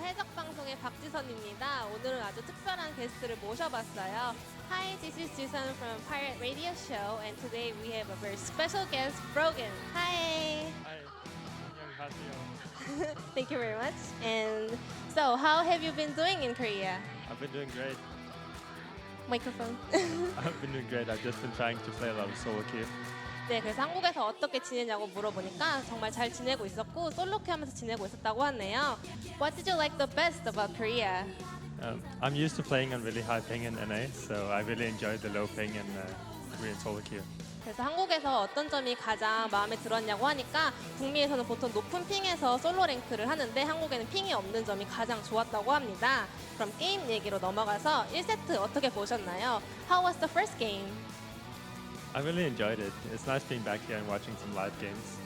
해적 방송의 박지선입니다. 오늘은 아주 특별한 게스트를 모셔봤어요. Hi, this is Jisun from Pirate Radio Show, and today we have a very special guest, Brogan. Hi. Hi, 안녕하세요. Thank you very much. And so, how have you been doing in Korea? I've been doing great. Microphone. I've been doing great. I've just been trying to play a lot of solo queue. 네, 그래서 한국에서 어떻게 지내냐고 물어보니까 정말 잘 지내고 있었고 솔로큐 하면서 지내고 있었다고 하네요. What did you like the best about Korea? I'm used to playing on really high ping in NA, so I really enjoyed the low ping in Korean solo queue. 그래서 한국에서 어떤 점이 가장 마음에 들었냐고 하니까 북미에서는 보통 높은 핑에서 솔로 랭크를 하는데 한국에는 핑이 없는 점이 가장 좋았다고 합니다. 그럼 게임 얘기로 넘어가서 1세트 어떻게 보셨나요? How was the first game? I really enjoyed it. It's nice being back here and watching some live games.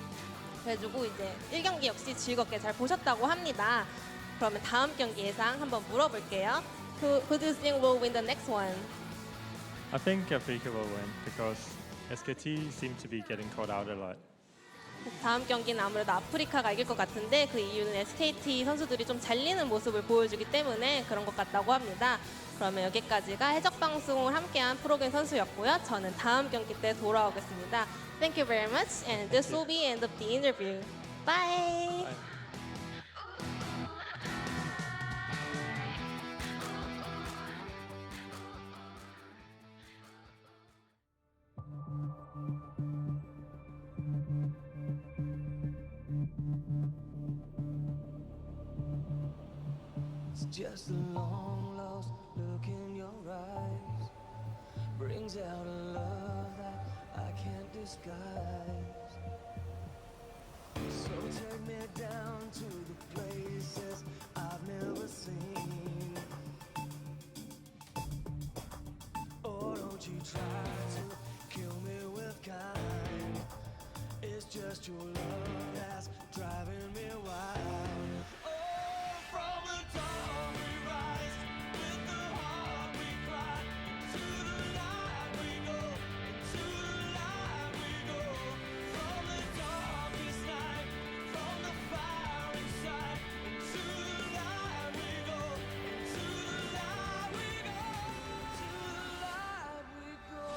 그래가지고 이제 1경기 역시 즐겁게 잘 보셨다고 합니다. 그러면 다음 경기 예상 한번 물어볼게요. Who do you think will win the next one? I think Afreeca will win because SKT seem to be getting caught out a lot. 다음 경기는 아무래도 아프리카가 이길 것 같은데 그 이유는 SKT 선수들이 좀 잘리는 모습을 보여주기 때문에 그런 것 같다고 합니다. 그러면 여기까지가 해적방송을 함께한 프로그램 선수였고요. 저는 다음 경기 때 돌아오겠습니다. Thank you very much, and this will be end of the interview. Bye. Bye. It's just a long lost look in your eyes, brings out a love that I can't disguise. So take me down to the places I've never seen. Oh, don't you try to kill me with kind. It's just your love that's driving me wild. Oh, from the dawn we rise, with the heart we cry, to the light we go, into the light we go. From the darkest night, from the fire inside, into the light we go, into the light we go, to the light we go.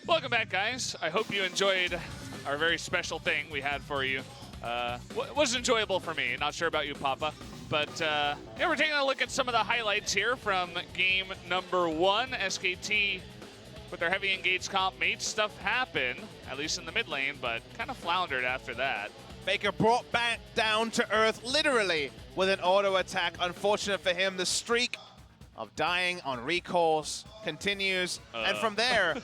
Welcome back, guys. I hope you enjoyed our very special thing we had for you. Was enjoyable for me. Not sure about you, Papa. But yeah, we're taking a look at some of the highlights here from game number 1. SKT, with their heavy engaged comp, made stuff happen, at least in the mid lane, but kind of floundered after that. FLICKR brought back down to earth, literally, with an auto attack. Unfortunate for him, the streak of dying on recalls continues. And from there,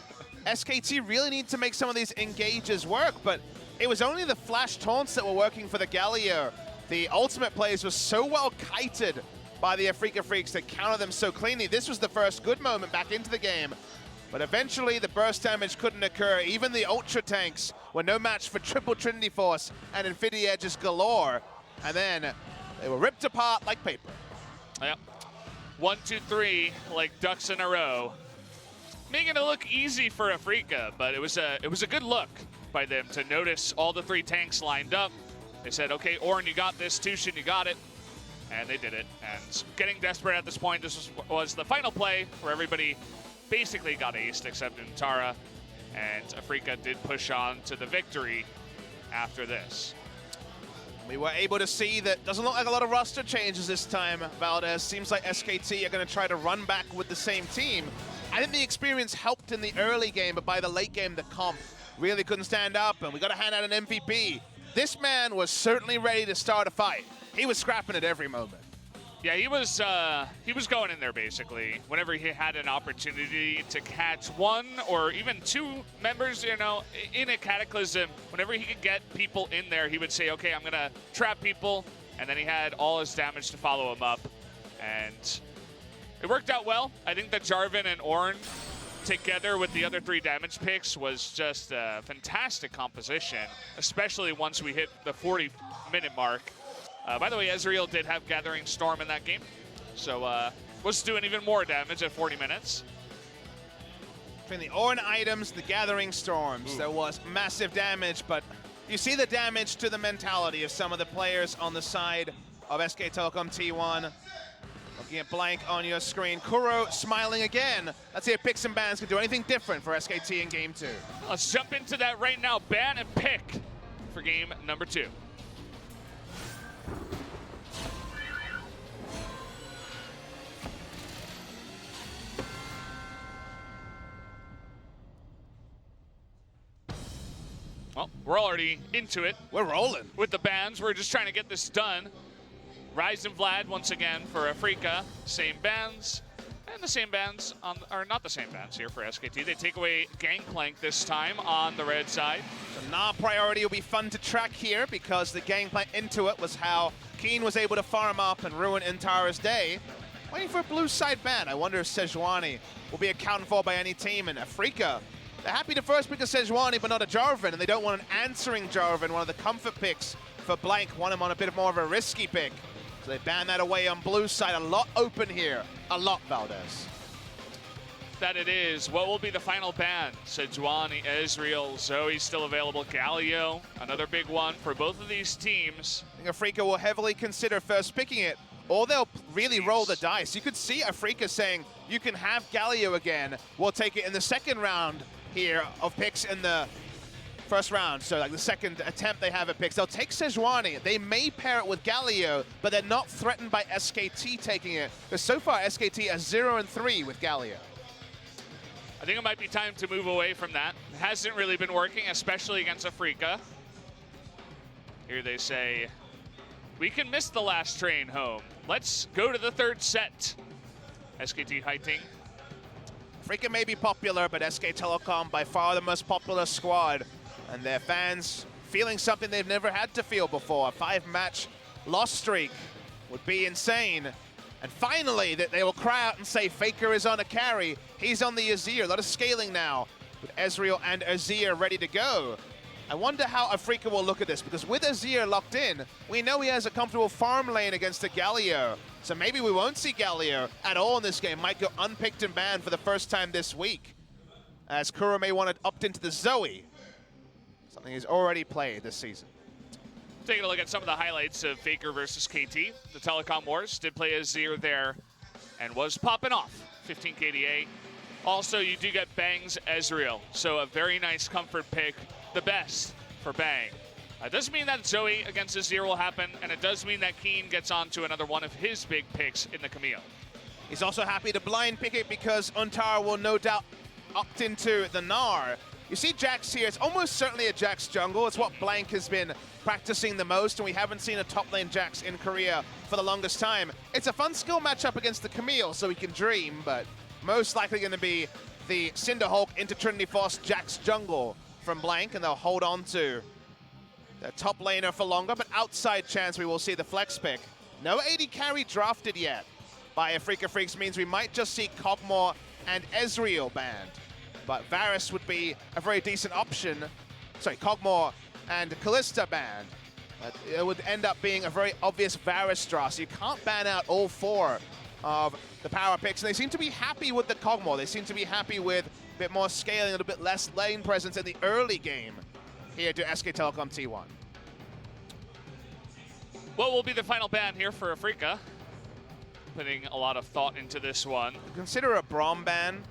SKT really need to make some of these engages work, but it was only the flash taunts that were working for the Galio. The ultimate plays were so well kited by the Afreeca Freecs that counter them so cleanly. This was the first good moment back into the game, but eventually the burst damage couldn't occur. Even the Ultra tanks were no match for triple Trinity Force and Infinity Edges galore, and then they were ripped apart like paper. Yep. 1, 2, 3, like ducks in a row. Making it look easy for Afreeca, but it was a good look by them to notice all the 3 tanks lined up. They said, okay, Ornn, you got this, TusiN, you got it. And they did it. And getting desperate at this point, this was the final play where everybody basically got aced except Untara. And Afreeca did push on to the victory after this. We were able to see that doesn't look like a lot of roster changes this time, Valdez. Seems like SKT are going to try to run back with the same team. I think the experience helped in the early game, but by the late game, the comp really couldn't stand up, and we got to hand out an MVP. This man was certainly ready to start a fight. He was scrapping at every moment. Yeah, he was going in there basically. Whenever he had an opportunity to catch 1 or even 2 members, you know, in a Cataclysm, whenever he could get people in there, he would say, okay, I'm gonna trap people, and then he had all his damage to follow him up. And it worked out well. I think that Jarvan and Ornn together with the other 3 damage picks was just a fantastic composition, especially once we hit the 40-minute mark. By the way, Ezreal did have Gathering Storm in that game, so was doing even more damage at 40 minutes. Between the Ornn items, the Gathering Storms, there was massive damage, but you see the damage to the mentality of some of the players on the side of SK Telecom T1. Looking at blank on your screen. Kuro smiling again. Let's see if picks and bans can do anything different for SKT in game 2. Let's jump into that right now. Ban and pick for game number 2. Well, we're already into it. We're rolling. With the bans, we're just trying to get this done. Rise and Vlad once again for Afreeca. Same bans. And the same bans, or not the same bans here for SKT. They take away Gangplank this time on the red side. The Gnar priority will be fun to track here because the Gangplank into it was how Kiin was able to farm up and ruin Untara's day. Waiting for a blue side ban. I wonder if Sejuani will be accounted for by any team. And Afreeca, they're happy to first pick a Sejuani but not a Jarvan. And they don't want an answering Jarvan, one of the comfort picks for blank. Want him on a bit more of a risky pick. So they ban that away on blue side. A lot open here. A lot, Valdez. That it is. What will be the final ban? Sejuani, Ezreal, Zoe still available. Galio, another big one for both of these teams. I think Afreeca will heavily consider first picking it, or they'll really roll the dice. You could see Afreeca saying, you can have Galio again. We'll take it in the second round here of picks in the first round, so like the second attempt they have at picks. They'll take Sejuani. They may pair it with Galio, but they're not threatened by SKT taking it. Because so far, SKT are 0-3 with Galio. I think it might be time to move away from that. It hasn't really been working, especially against Afreeca. Here they say, we can miss the last train home. Let's go to the third set. SKT fighting. Afreeca may be popular, but SK Telecom by far the most popular squad. And their fans feeling something they've never had to feel before. A 5-match loss streak would be insane. And finally, that they will cry out and say, FLICKR is on a carry. He's on the Azir. A lot of scaling now with Ezreal and Azir ready to go. I wonder how Afreeca will look at this, because with Azir locked in, we know he has a comfortable farm lane against the Galio. So maybe we won't see Galio at all in this game. Might go unpicked and banned for the first time this week, as Kuro may want to opt into the Zoe. Something he's already played this season. Taking a look at some of the highlights of FLICKR versus KT. The Telecom Wars did play Azir there and was popping off. 15 KDA. Also, you do get Bang's Ezreal, so a very nice comfort pick. The best for Bang. It does mean that Zoe against Azir will happen, and it does mean that Kiin gets on to another one of his big picks in the Camille. He's also happy to blind pick it because Untara will no doubt opt into the Gnar. You see Jax here, it's almost certainly a Jax jungle. It's what Blank has been practicing the most, and we haven't seen a top lane Jax in Korea for the longest time. It's a fun skill matchup against the Camille, so we can dream, but most likely going to be the Cinderhulk into Trinity Force Jax jungle from Blank, and they'll hold on to their top laner for longer, but outside chance we will see the flex pick. No AD carry drafted yet by Afreeca Freecs means we might just see Kog'Maw and Ezreal banned. But Varus would be a very decent option. Sorry, Kog'Maw and Kalista banned. It would end up being a very obvious Varus draw, so you can't ban out all 4 of the power picks. And they seem to be happy with the Kog'Maw. They seem to be happy with a bit more scaling, a little bit less lane presence in the early game here to SK Telecom T1. What will be the final ban here for Afreeca? Putting a lot of thought into this one. Consider a Braum ban.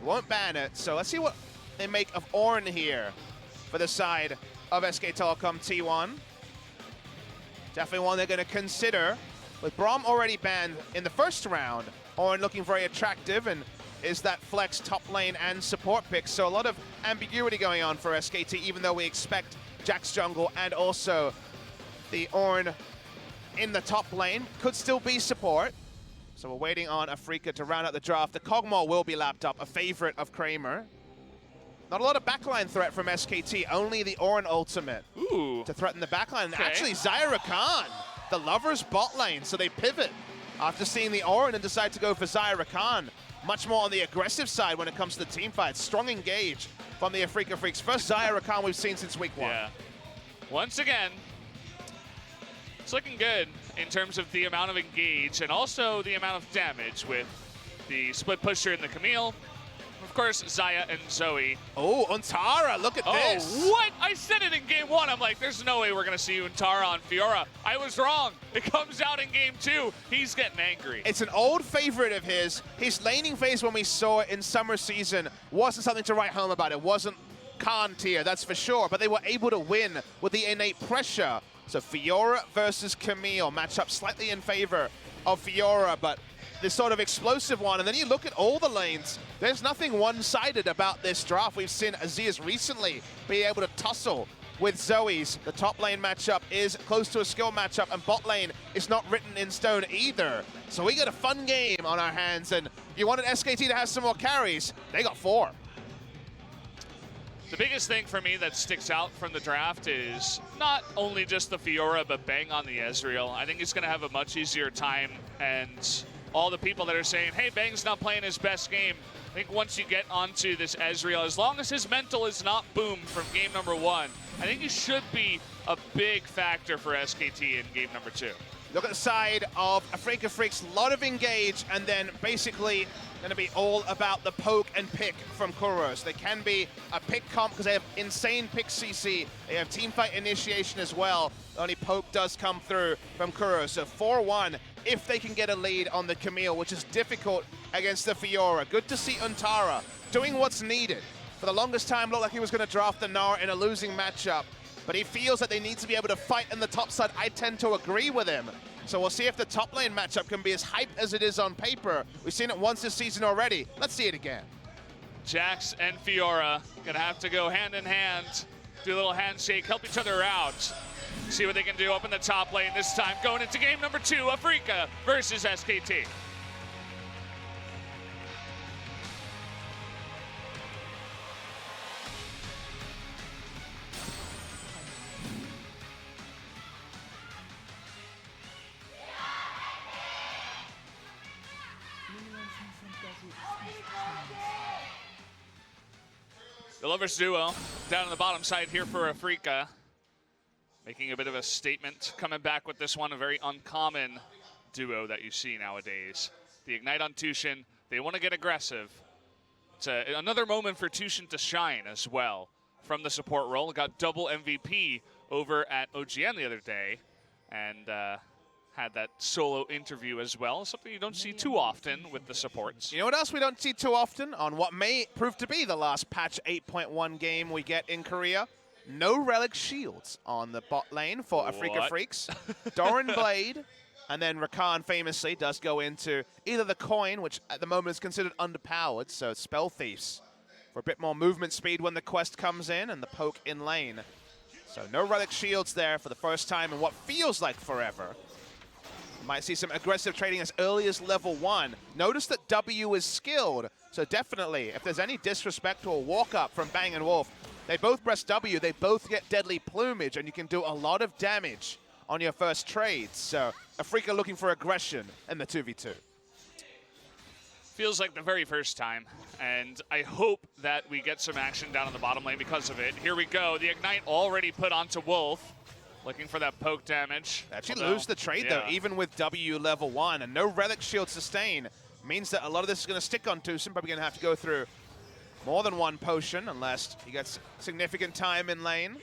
Won't ban it, so let's see what they make of Ornn here for the side of SK Telecom T1. Definitely one they're going to consider. With Braum already banned in the first round, Ornn looking very attractive and is that flex top lane and support pick. So a lot of ambiguity going on for SKT, even though we expect Jax jungle and also the Ornn in the top lane. Could still be support. So we're waiting on Afreeca to round out the draft. The Kog'Maw will be lapped up, a favorite of Kramer. Not a lot of backline threat from SKT, only the Ornn ultimate Ooh. to threaten the backline. Okay. Actually, Xayah Rakan the Lovers bot lane, so they pivot after seeing the Ornn and decide to go for Xayah Rakan. Much more on the aggressive side when it comes to the team fight. Strong engage from the Afreeca Freecs. First Xayah Rakan we've seen since week 1. Yeah. Once again, it's looking good in terms of the amount of engage and also the amount of damage with the split pusher and the Camille. Of course, Xayah and Zoe. Oh, Untara, look at this. Oh, what? I said it in game 1. I'm like, there's no way we're going to see Untara on Fiora. I was wrong. It comes out in game 2. He's getting angry. It's an old favorite of his. His laning phase when we saw it in summer season wasn't something to write home about. It wasn't Khan tier, that's for sure, but they were able to win with the innate pressure. So Fiora versus Camille, matchup slightly in favor of Fiora, but this sort of explosive one. And then you look at all the lanes, there's nothing one-sided about this draft. We've seen Azir's recently be able to tussle with Zoe's. The top lane matchup is close to a skill matchup, and bot lane is not written in stone either. So we got a fun game on our hands, and you wanted SKT to have some more carries. They got 4. The biggest thing for me that sticks out from the draft is not only just the Fiora, but Bang on the Ezreal. I think he's going to have a much easier time, and all the people that are saying, hey, Bang's not playing his best game, I think once you get onto this Ezreal, as long as his mental is not boomed from game number 1, I think he should be a big factor for SKT in game number 2. Look at the side of Afreeca Freecs, a lot of engage, and then basically going to be all about the poke and pick from Kuro. So they can be a pick comp because they have insane pick CC. They have teamfight initiation as well. Only poke does come through from Kuro. So 4-1 if they can get a lead on the Camille, which is difficult against the Fiora. Good to see Untara doing what's needed. For the longest time, looked like he was going to draft the Gnar in a losing matchup, but he feels that they need to be able to fight in the top side. I tend to agree with him. So we'll see if the top lane matchup can be as hype as it is on paper. We've seen it once this season already. Let's see it again. Jax and Fiora gonna have to go hand in hand, do a little handshake, help each other out. See what they can do up in the top lane this time. Going into game number 2, Afreeca versus SKT. The Lovers duo down on the bottom side here for Afreeca. Making a bit of a statement, coming back with this one, a very uncommon duo that you see nowadays. The Ignite on TusiN, they want to get aggressive. It's another moment for TusiN to shine as well from the support role. Got double MVP over at OGN the other day, and had that solo interview as well, something you don't see too often with the supports. You know what else we don't see too often on what may prove to be the last patch 8.1 game we get in Korea? No relic shields on the bot lane for Afreeca Freecs. Doran Blade, and then Rakan famously does go into either the coin, which at the moment is considered underpowered, so Spell Thieves for a bit more movement speed when the quest comes in, and the poke in lane. So no relic shields there for the first time in what feels like forever. Might see some aggressive trading as early as level 1. Notice that W is skilled, so definitely, if there's any disrespect or walk-up from Bang and Wolf, they both press W, they both get deadly plumage, and you can do a lot of damage on your first trades. So Afreeca looking for aggression in the 2v2. Feels like the very first time, and I hope that we get some action down on the bottom lane because of it. Here we go, the Ignite already put onto Wolf. Looking for that poke damage. Actually lose the trade though, even with W level 1, and no relic shield sustain means that a lot of this is going to stick on TusiN. Probably going to have to go through more than one potion unless he gets significant time in lane.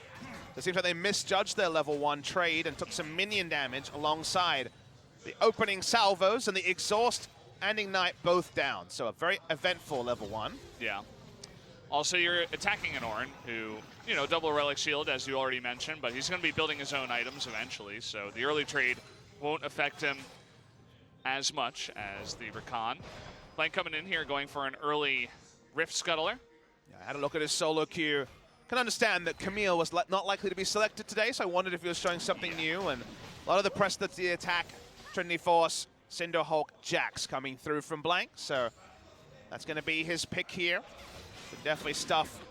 It seems like they misjudged their level 1 trade and took some minion damage alongside the opening salvos, and the exhaust and Ignite both down. So a very eventful level 1. Yeah. Also, you're attacking an Ornn who, you know, double relic shield, as you already mentioned, but he's going to be building his own items eventually, so the early trade won't affect him as much as the Rakan. Lane coming in here, going for an early Rift Scuttler. Yeah, I had a look at his solo queue. Can understand that Camille was not likely to be selected today, so I wondered if he was showing something new, and a lot of the press that's the attack, Trinity Force, Cinder Hulk, Jax coming through from Blank, so that's going to be his pick here. So definitely stuff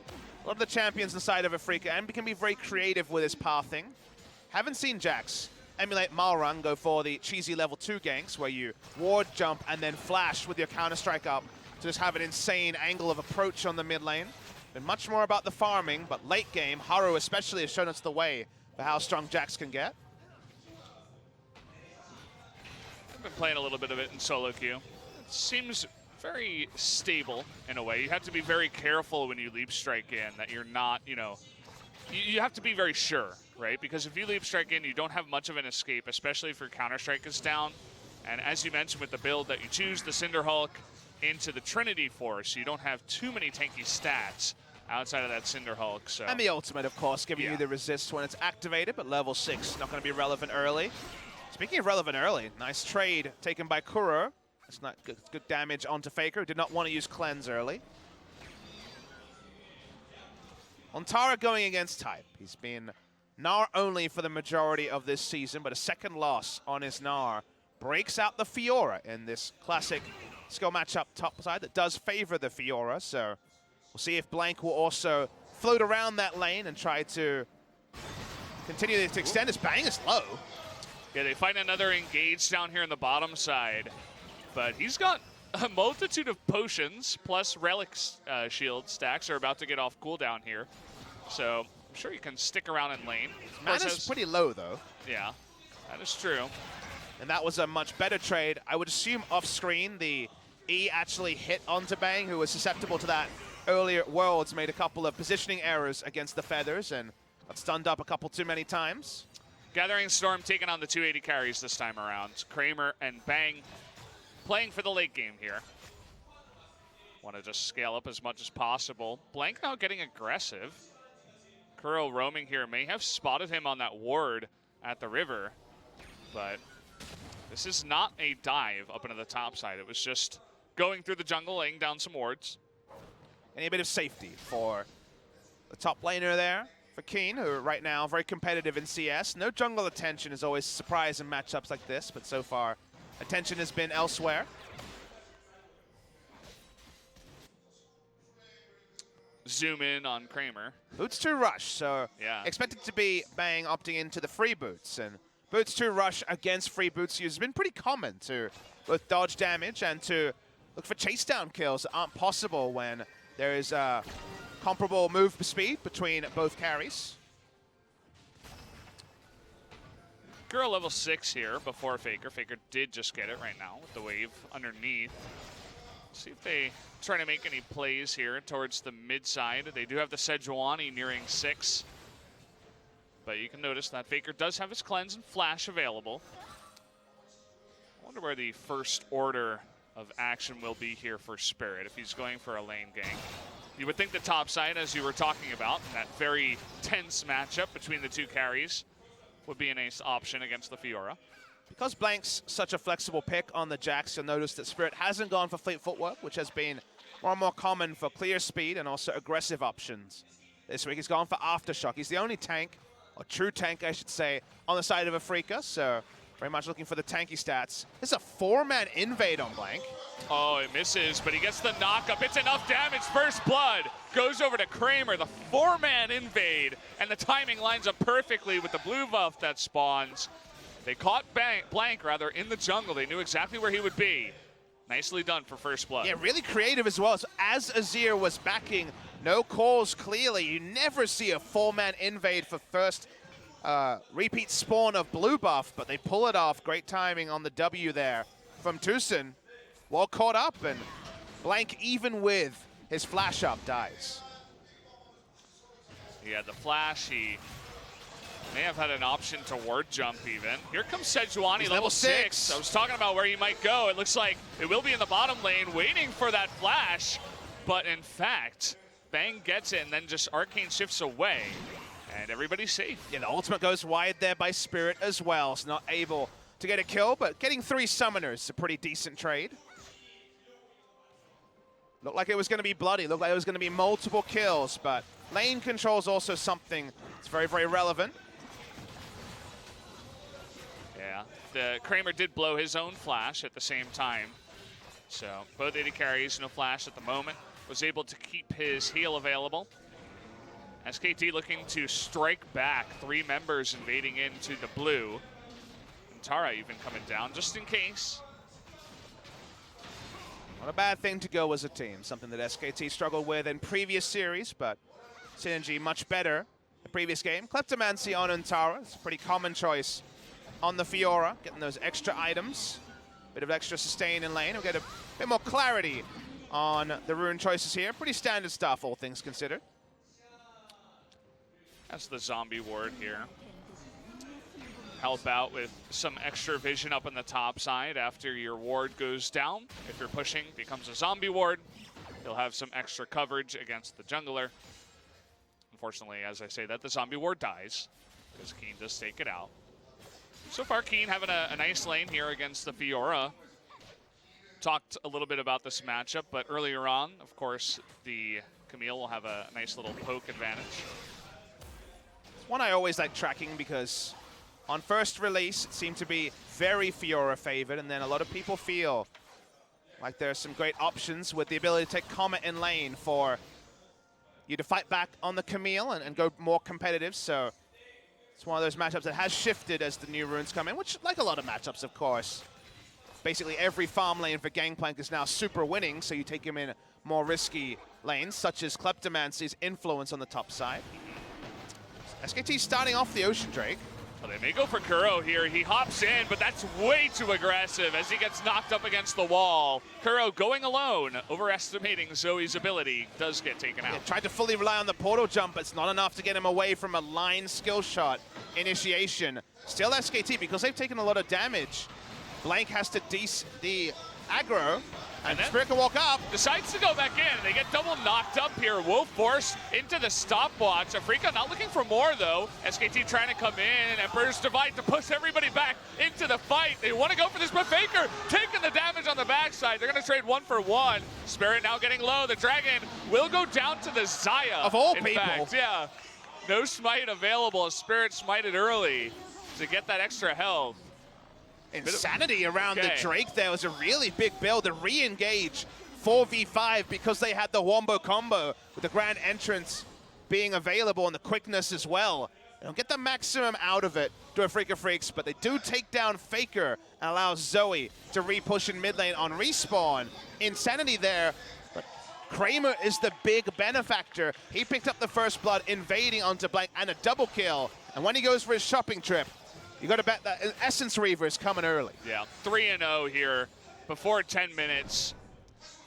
a lot of the champions inside of Afreeca, and can be very creative with his pathing. Haven't seen Jax emulate Malrang, go for the cheesy level 2 ganks where you ward jump and then flash with your counter-strike up to just have an insane angle of approach on the mid lane. Been much more about the farming, but late game, Haru especially has shown us the way for how strong Jax can get. I've been playing a little bit of it in solo queue. It seems very stable in a way. You have to be very careful when you leap strike in that you're not, you know, you have to be very sure, right? Because if you leap strike in, you don't have much of an escape, especially if your counter-strike is down. And as you mentioned with the build that you choose, the Cinder Hulk into the Trinity Force, you don't have too many tanky stats outside of that Cinder Hulk. So. And the ultimate, of course, giving you the resist when it's activated, but level 6 not going to be relevant early. Speaking of relevant early, nice trade taken by Kuro. That's not good damage onto FLICKR, who did not want to use Cleanse early. Untara going against Type. He's been Gnar only for the majority of this season, but a second loss on his Gnar breaks out the Fiora in this classic skill matchup top side that does favor the Fiora. So we'll see if Blank will also float around that lane and try to continue to extend his bang is low. Yeah, they find another engage down here in the bottom side, but he's got a multitude of potions plus relic shield stacks are about to get off cooldown here. So I'm sure you can stick around in lane. Mana's pretty low though. Yeah, that is true. And that was a much better trade. I would assume off screen the E actually hit onto Bang, who was susceptible to that earlier at Worlds, made a couple of positioning errors against the Feathers and got stunned up a couple too many times. Gathering Storm taking on the 280 carries this time around. Kramer and Bang playing for the late game here. Want to just scale up as much as possible. Blank now getting aggressive. Kuro roaming here may have spotted him on that ward at the river, but this is not a dive up into the top side. It was just going through the jungle, laying down some wards. And a bit of safety for the top laner there, for Kiin, who right now very competitive in CS. No jungle attention is always a surprise in matchups like this, but so far attention has been elsewhere. Zoom in on Kramer. Boots 2 rush, so expected to be Bang opting into the free boots. And Boots 2 rush against free boots use has been pretty common to both dodge damage and to look for chase down kills that aren't possible when there is a comparable move speed between both carries. Kuro level 6 here before FLICKR. FLICKR did just get it right now with the wave underneath. See if they try to make any plays here towards the mid side. They do have the Sejuani nearing 6. But you can notice that FLICKR does have his cleanse and flash available. I wonder where the first order of action will be here for Spirit if he's going for a lane gank. You would think the top side, as you were talking about, that very tense matchup between the two carries would be an ace option against the Fiora. Because Blank's such a flexible pick on the Jax, you'll notice that Spirit hasn't gone for fleet footwork, which has been more and more common for clear speed and also aggressive options. This week he's gone for Aftershock. He's the only tank, or true tank I should say, on the side of Afreeca, so very much looking for the tanky stats. This is a 4-man invade on Blank. Oh, it misses, but he gets the knock-up. It's enough damage. First blood goes over to Kramer, the 4-man invade, and the timing lines up perfectly with the blue buff that spawns. They caught Blank in the jungle. They knew exactly where he would be. Nicely done for first blood. Yeah, really creative as well. So as Azir was backing, no calls clearly. You never see a 4-man invade for first repeat spawn of blue buff, but they pull it off. Great timing on the W there from TusiN. Well caught up, and Blank, even with his flash up, dies. He had the flash. He may have had an option to ward jump even. Here comes Sejuani, level 6. I was talking about where he might go. It looks like it will be in the bottom lane waiting for that flash. But in fact, Bang gets it and then just arcane shifts away. And everybody's safe. Yeah, the ultimate goes wide there by Spirit as well. So not able to get a kill, but getting 3 summoners is a pretty decent trade. Looked like it was going to be bloody. Looked like it was going to be multiple kills, but lane control is also something that's very, very relevant. Yeah, the Kramer did blow his own flash at the same time. So both AD carries, no flash at the moment. Was able to keep his heal available. SKT looking to strike back. 3 members invading into the blue. Untara even coming down, just in case. Not a bad thing to go as a team. Something that SKT struggled with in previous series, but synergy much better the previous game. Kleptomancy on Untara. It's a pretty common choice on the Fiora, getting those extra items. Bit of extra sustain in lane. We'll get a bit more clarity on the rune choices here. Pretty standard stuff, all things considered. That's the zombie ward here. Help out with some extra vision up on the top side after your ward goes down. If you're pushing, becomes a zombie ward. You'll have some extra coverage against the jungler. Unfortunately, as I say that, the zombie ward dies because Kiin does take it out. So far, Kiin having a nice lane here against the Fiora. Talked a little bit about this matchup, but earlier on, of course, the Camille will have a nice little poke advantage. It's one I always like tracking because on first release, it seemed to be very Fiora favored, and then a lot of people feel like there's some great options with the ability to take Comet in lane for you to fight back on the Camille and go more competitive. So it's one of those matchups that has shifted as the new runes come in, which, like a lot of matchups, of course, basically every farm lane for Gangplank is now super winning, so you take him in more risky lanes, such as Kleptomancy's influence on the top side. SKT starting off the Ocean Drake. Well, they may go for Kuro here. He hops in, but that's way too aggressive as he gets knocked up against the wall. Kuro going alone, overestimating Zoe's ability, does get taken out. Yeah, tried to fully rely on the portal jump, but it's not enough to get him away from a line skill shot initiation. Still SKT, because they've taken a lot of damage. Blank has to the aggro, and Spirit can walk up. Decides to go back in. They get double knocked up here. Wolf force into the stopwatch. Afreeca not looking for more, though. SKT trying to come in, and Emperor's Divide to push everybody back into the fight. They want to go for this, but FLICKR taking the damage on the backside. They're going to trade 1 for 1. Spirit now getting low. The Dragon will go down to the Xayah. Of all in people. Fact. Yeah. No smite available. Spirit smited early to get that extra health. Insanity around the Drake there was a really big build to re-engage 4v5 because they had the wombo combo with the grand entrance being available and the quickness as well. They don't get the maximum out of it to Afreeca Freecs, but they do take down FLICKR and allow Zoe to re-push in mid lane on respawn. Insanity there, but Kramer is the big benefactor. He picked up the first blood, invading onto Blank and a double kill. And when he goes for his shopping trip, you got to bet that Essence Reaver is coming early. Yeah, 3-0 here before 10 minutes.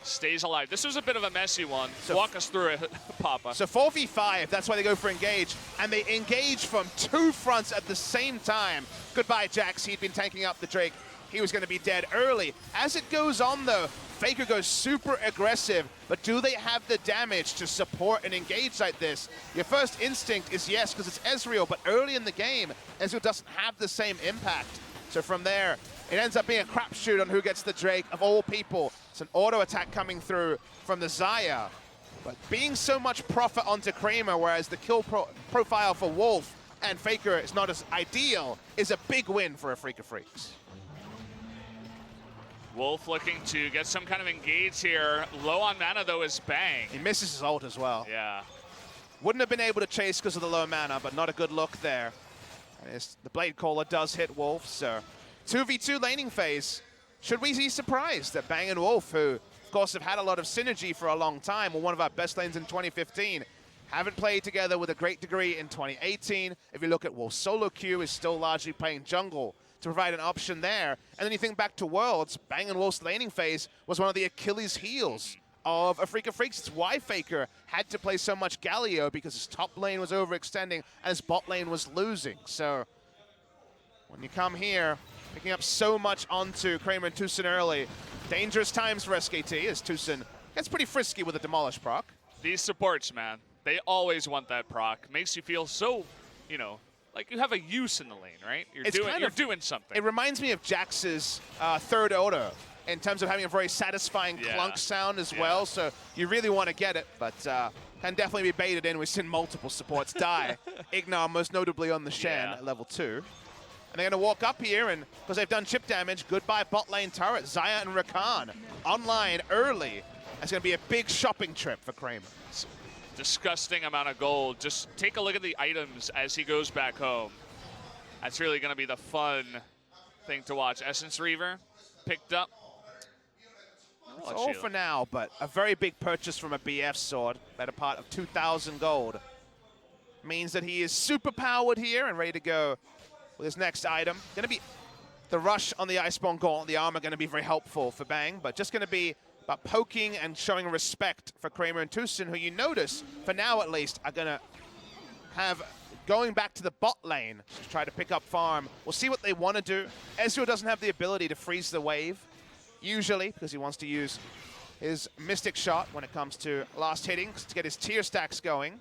Stays alive. This was a bit of a messy one. So walk us through it, Papa. So 4v5, that's why they go for engage. And they engage from 2 fronts at the same time. Goodbye, Jax. He'd been tanking up the Drake. He was going to be dead early. As it goes on, though, FLICKR goes super aggressive, but do they have the damage to support an engage like this? Your first instinct is yes, because it's Ezreal, but early in the game, Ezreal doesn't have the same impact. So from there, it ends up being a crapshoot on who gets the Drake, of all people. It's an auto attack coming through from the Xayah. But being so much profit onto Kramer, whereas the kill profile for Wolf and FLICKR is not as ideal, is a big win for Afreeca Freecs. Wolf looking to get some kind of engage here. Low on mana, though, is Bang. He misses his ult as well. Yeah. Wouldn't have been able to chase because of the low mana, but not a good look there. And the Blade Caller does hit Wolf, so 2v2 laning phase. Should we be surprised that Bang and Wolf, who, of course, have had a lot of synergy for a long time, were one of our best lanes in 2015, haven't played together with a great degree in 2018. If you look at Wolf's solo queue, is still largely playing jungle to provide an option there. And then you think back to Worlds, Bang & Wolf's laning phase was one of the Achilles heels of Afreeca Freecs. It's why FLICKR had to play so much Galio, because his top lane was overextending and his bot lane was losing. So when you come here, picking up so much onto Kramer and TusiN early, dangerous times for SKT as TusiN gets pretty frisky with a Demolish proc. These supports, man, they always want that proc. Makes you feel so, you know, like you have a use in the lane, right? You're doing something. It reminds me of Jax's third auto in terms of having a very satisfying clunk sound as well. So you really want to get it, but can definitely be baited in. We've seen multiple supports die. Ignar most notably on the Shen at level 2. And they're going to walk up here, and because they've done chip damage, goodbye bot lane turret. Xayah and Rakan online early. That's going to be a big shopping trip for Kramer. Disgusting amount of gold. Just take a look at the items as he goes back home. That's really going to be the fun thing to watch. Essence Reaver picked up. It's all for now, but a very big purchase from a BF sword, better part of 2,000 gold. Means that he is super powered here and ready to go with his next item. Going to be the rush on the Iceborne Gauntlet, the armor going to be very helpful for Bang, but just going to be about poking and showing respect for Kramer and TusiN, who you notice, for now at least, are going to have going back to the bot lane to try to pick up farm. We'll see what they want to do. Ezreal doesn't have the ability to freeze the wave, usually, because he wants to use his Mystic Shot when it comes to last hitting to get his tier stacks going.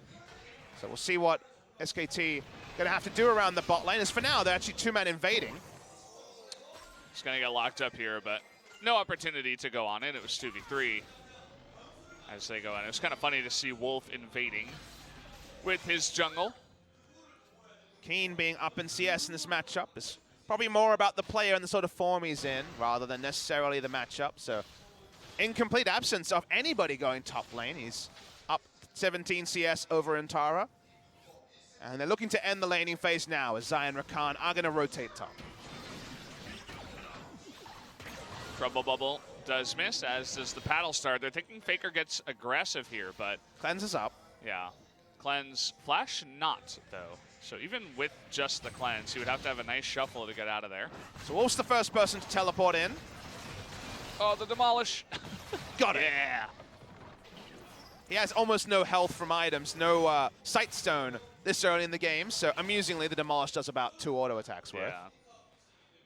So we'll see what SKT going to have to do around the bot lane. As for now, they're actually two-man invading. It's going to get locked up here, but no opportunity to go on it. It was 2v3 as they go in. It was kind of funny to see Wolf invading with his jungle. Kiin being up in CS in this matchup is probably more about the player and the sort of form he's in rather than necessarily the matchup. So in complete absence of anybody going top lane, he's up 17 CS over Untara. And they're looking to end the laning phase now as Xayah and Rakan are going to rotate top. Trouble Bubble does miss, as does the paddle start. They're thinking FLICKR gets aggressive here, but Cleanse is up. yeah. Cleanse, Flash not, though. So even with just the cleanse, he would have to have a nice shuffle to get out of there. So Wolf's the first person to teleport in. Oh, the Demolish. Got it. Yeah. He has almost no health from items, no Sight Stone this early in the game. So amusingly, the Demolish does about 2 auto attacks worth. Yeah.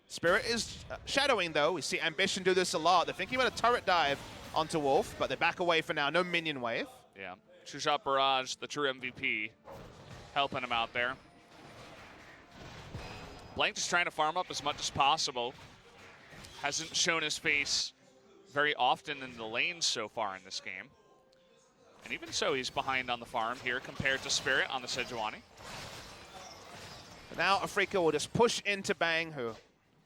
Spirit is shadowing, though. We see Ambition do this a lot. They're thinking about a turret dive onto Wolf, but they back away for now. No minion wave. Yeah. True-Shot Barrage, the true MVP, helping him out there. Blank just trying to farm up as much as possible. Hasn't shown his face very often in the lanes so far in this game. And even so, he's behind on the farm here compared to Spirit on the Sejuani. But now Afreeca will just push into Bang, who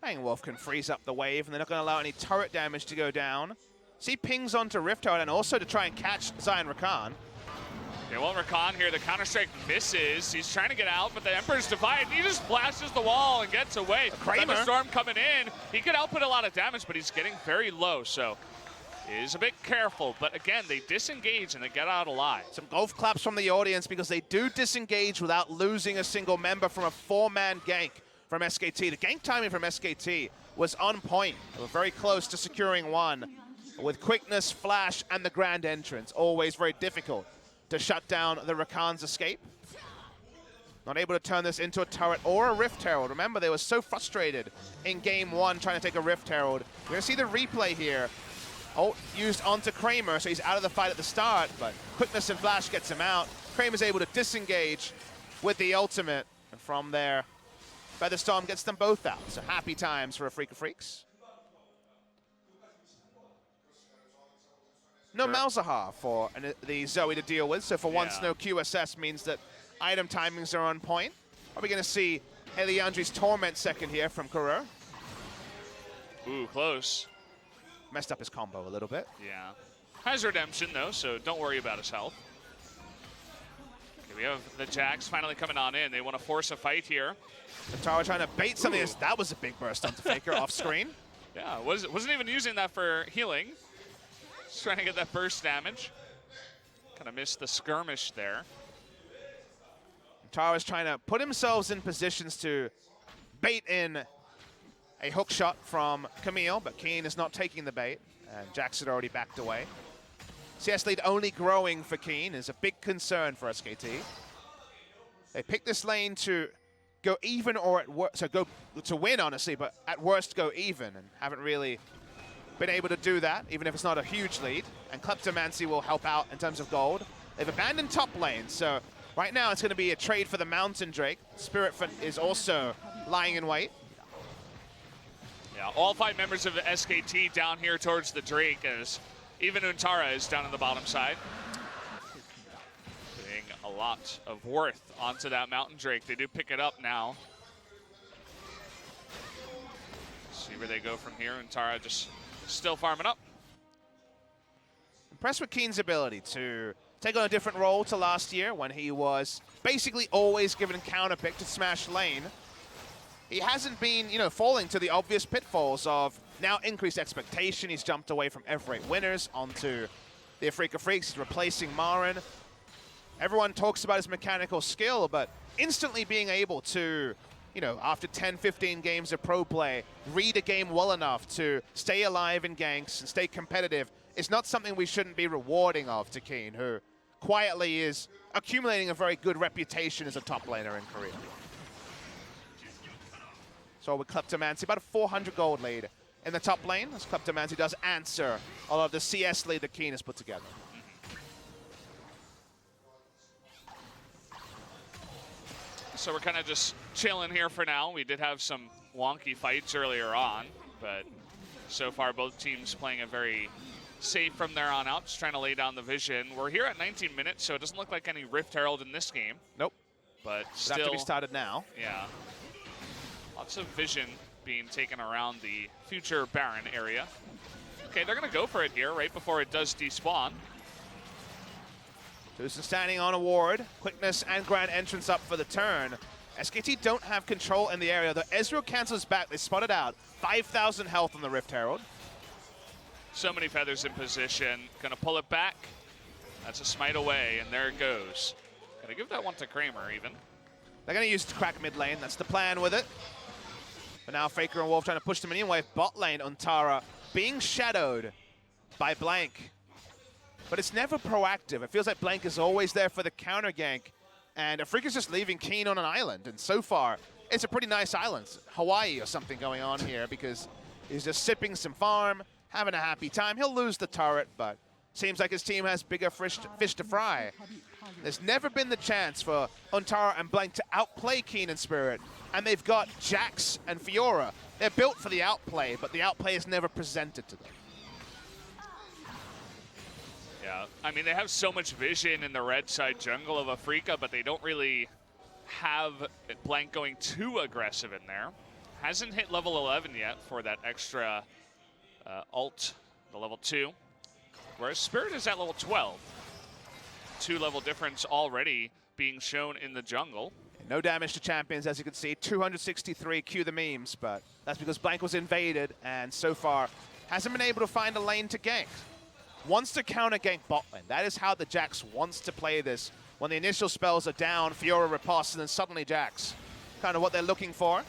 Bang Wolf can freeze up the wave, and they're not going to allow any turret damage to go down. See pings onto Rift Herald and also to try and catch Xayah and Rakan. Okay, well, Rakan here, the Counter-Strike misses. He's trying to get out, but the Emperor's Divide, he just flashes the wall and gets away. Kramer. Storm coming in. He could output a lot of damage, but he's getting very low, so is a bit careful. But again, they disengage and they get out alive. Some golf claps from the audience because they do disengage without losing a single member from a 4-man gank from SKT. The gank timing from SKT was on point. They were very close to securing one with quickness, flash, and the grand entrance. Always very difficult to shut down the Rakan's escape. Not able to turn this into a turret or a Rift Herald. Remember, they were so frustrated in game 1 trying to take a Rift Herald. We're going to see the replay here. Ult used onto Kramer, so he's out of the fight at the start, but quickness and flash gets him out. Kramer's able to disengage with the ultimate, and from there, Featherstorm gets them both out. So happy times for Afreeca Freecs. No Malzahar for the Zoe to deal with, so for once no QSS means that item timings are on point. Are we going to see Eliandri's Torment second here from Kuro? Ooh, close. Messed up his combo a little bit. Yeah. Has redemption, though, so don't worry about his health. Okay, we have the Jax finally coming on in. They want to force a fight here. Untara trying to bait something. Ooh. That was a big burst onto FLICKR off screen. Yeah, wasn't even using that for healing. Just trying to get that burst damage. Kind of missed the skirmish there. Untara's trying to put themselves in positions to bait in a hook shot from Camille, but Kiin is not taking the bait, and Jax had already backed away. CS lead only growing for Kiin is a big concern for SKT. They picked this lane to go even or at worst, so go to win, honestly, but at worst go even, and haven't really been able to do that, even if it's not a huge lead. And Kleptomancy will help out in terms of gold. They've abandoned top lane, so right now it's going to be a trade for the Mountain Drake. Spirit is also lying in wait. Yeah, all 5 members of the SKT down here towards the Drake, as even Untara is down on the bottom side. Putting a lot of worth onto that Mountain Drake. They do pick it up now. See where they go from here. Untara just still farming up. Impressed with Kiin's ability to take on a different role to last year when he was basically always given counter pick to smash lane. he hasn't been, falling to the obvious pitfalls of now increased expectation. He's jumped away from F8 winners onto the Afreeca Freecs. He's replacing Marin. Everyone talks about his mechanical skill, but instantly being able to, after 10, 15 games of pro play, read a game well enough to stay alive in ganks and stay competitive is not something we shouldn't be rewarding of to Kiin, who quietly is accumulating a very good reputation as a top laner in Korea. So with Kleptomancy, about a 400 gold lead in the top lane, as Kleptomancy does answer a lot of the CS lead that Kiin has put together. So we're kind of just chilling here for now. We did have some wonky fights earlier on, but so far both teams playing it very safe from there on out, just trying to lay down the vision. We're here at 19 minutes, so it doesn't look like any Rift Herald in this game. Nope. But It'll have to be started now. Yeah. Lots of vision being taken around the future Baron area. Okay, they're going to go for it here right before it does despawn. TusiN standing on a ward. Quickness and grand entrance up for the turn. SKT don't have control in the area, though Ezreal cancels back. They spot it out. 5,000 health on the Rift Herald. So many feathers in position. Gonna pull it back. That's a smite away, and there it goes. Gonna give that one to Kramer, even. They're gonna use it to crack mid lane. That's the plan with it. But now Faker and Wolf trying to push the minion wave. Bot lane, Untara being shadowed by Blank. But it's never proactive. It feels like Blank is always there for the counter gank. And Afreeca's just leaving Kiin on an island. And so far, it's a pretty nice island. Hawaii or something going on here because he's just sipping some farm, having a happy time. He'll lose the turret, but seems like his team has bigger fish to fry. There's never been the chance for Untara and Blank to outplay Kiin and Spirit. And they've got Jax and Fiora. They're built for the outplay, but the outplay is never presented to them. Yeah, I mean, they have so much vision in the red side jungle of Afreeca, but they don't really have Blank going too aggressive in there. Hasn't hit level 11 yet for that extra ult, the level 2. Whereas Spirit is at level 12. 2-level difference already being shown in the jungle. No damage to champions, as you can see. 263, cue the memes, but that's because Blank was invaded, and so far hasn't been able to find a lane to gank. Wants to counter gank bot lane. That is how the Jax wants to play this. When the initial spells are down, Fiora riposts, and then suddenly Jax. Kind of what they're looking for.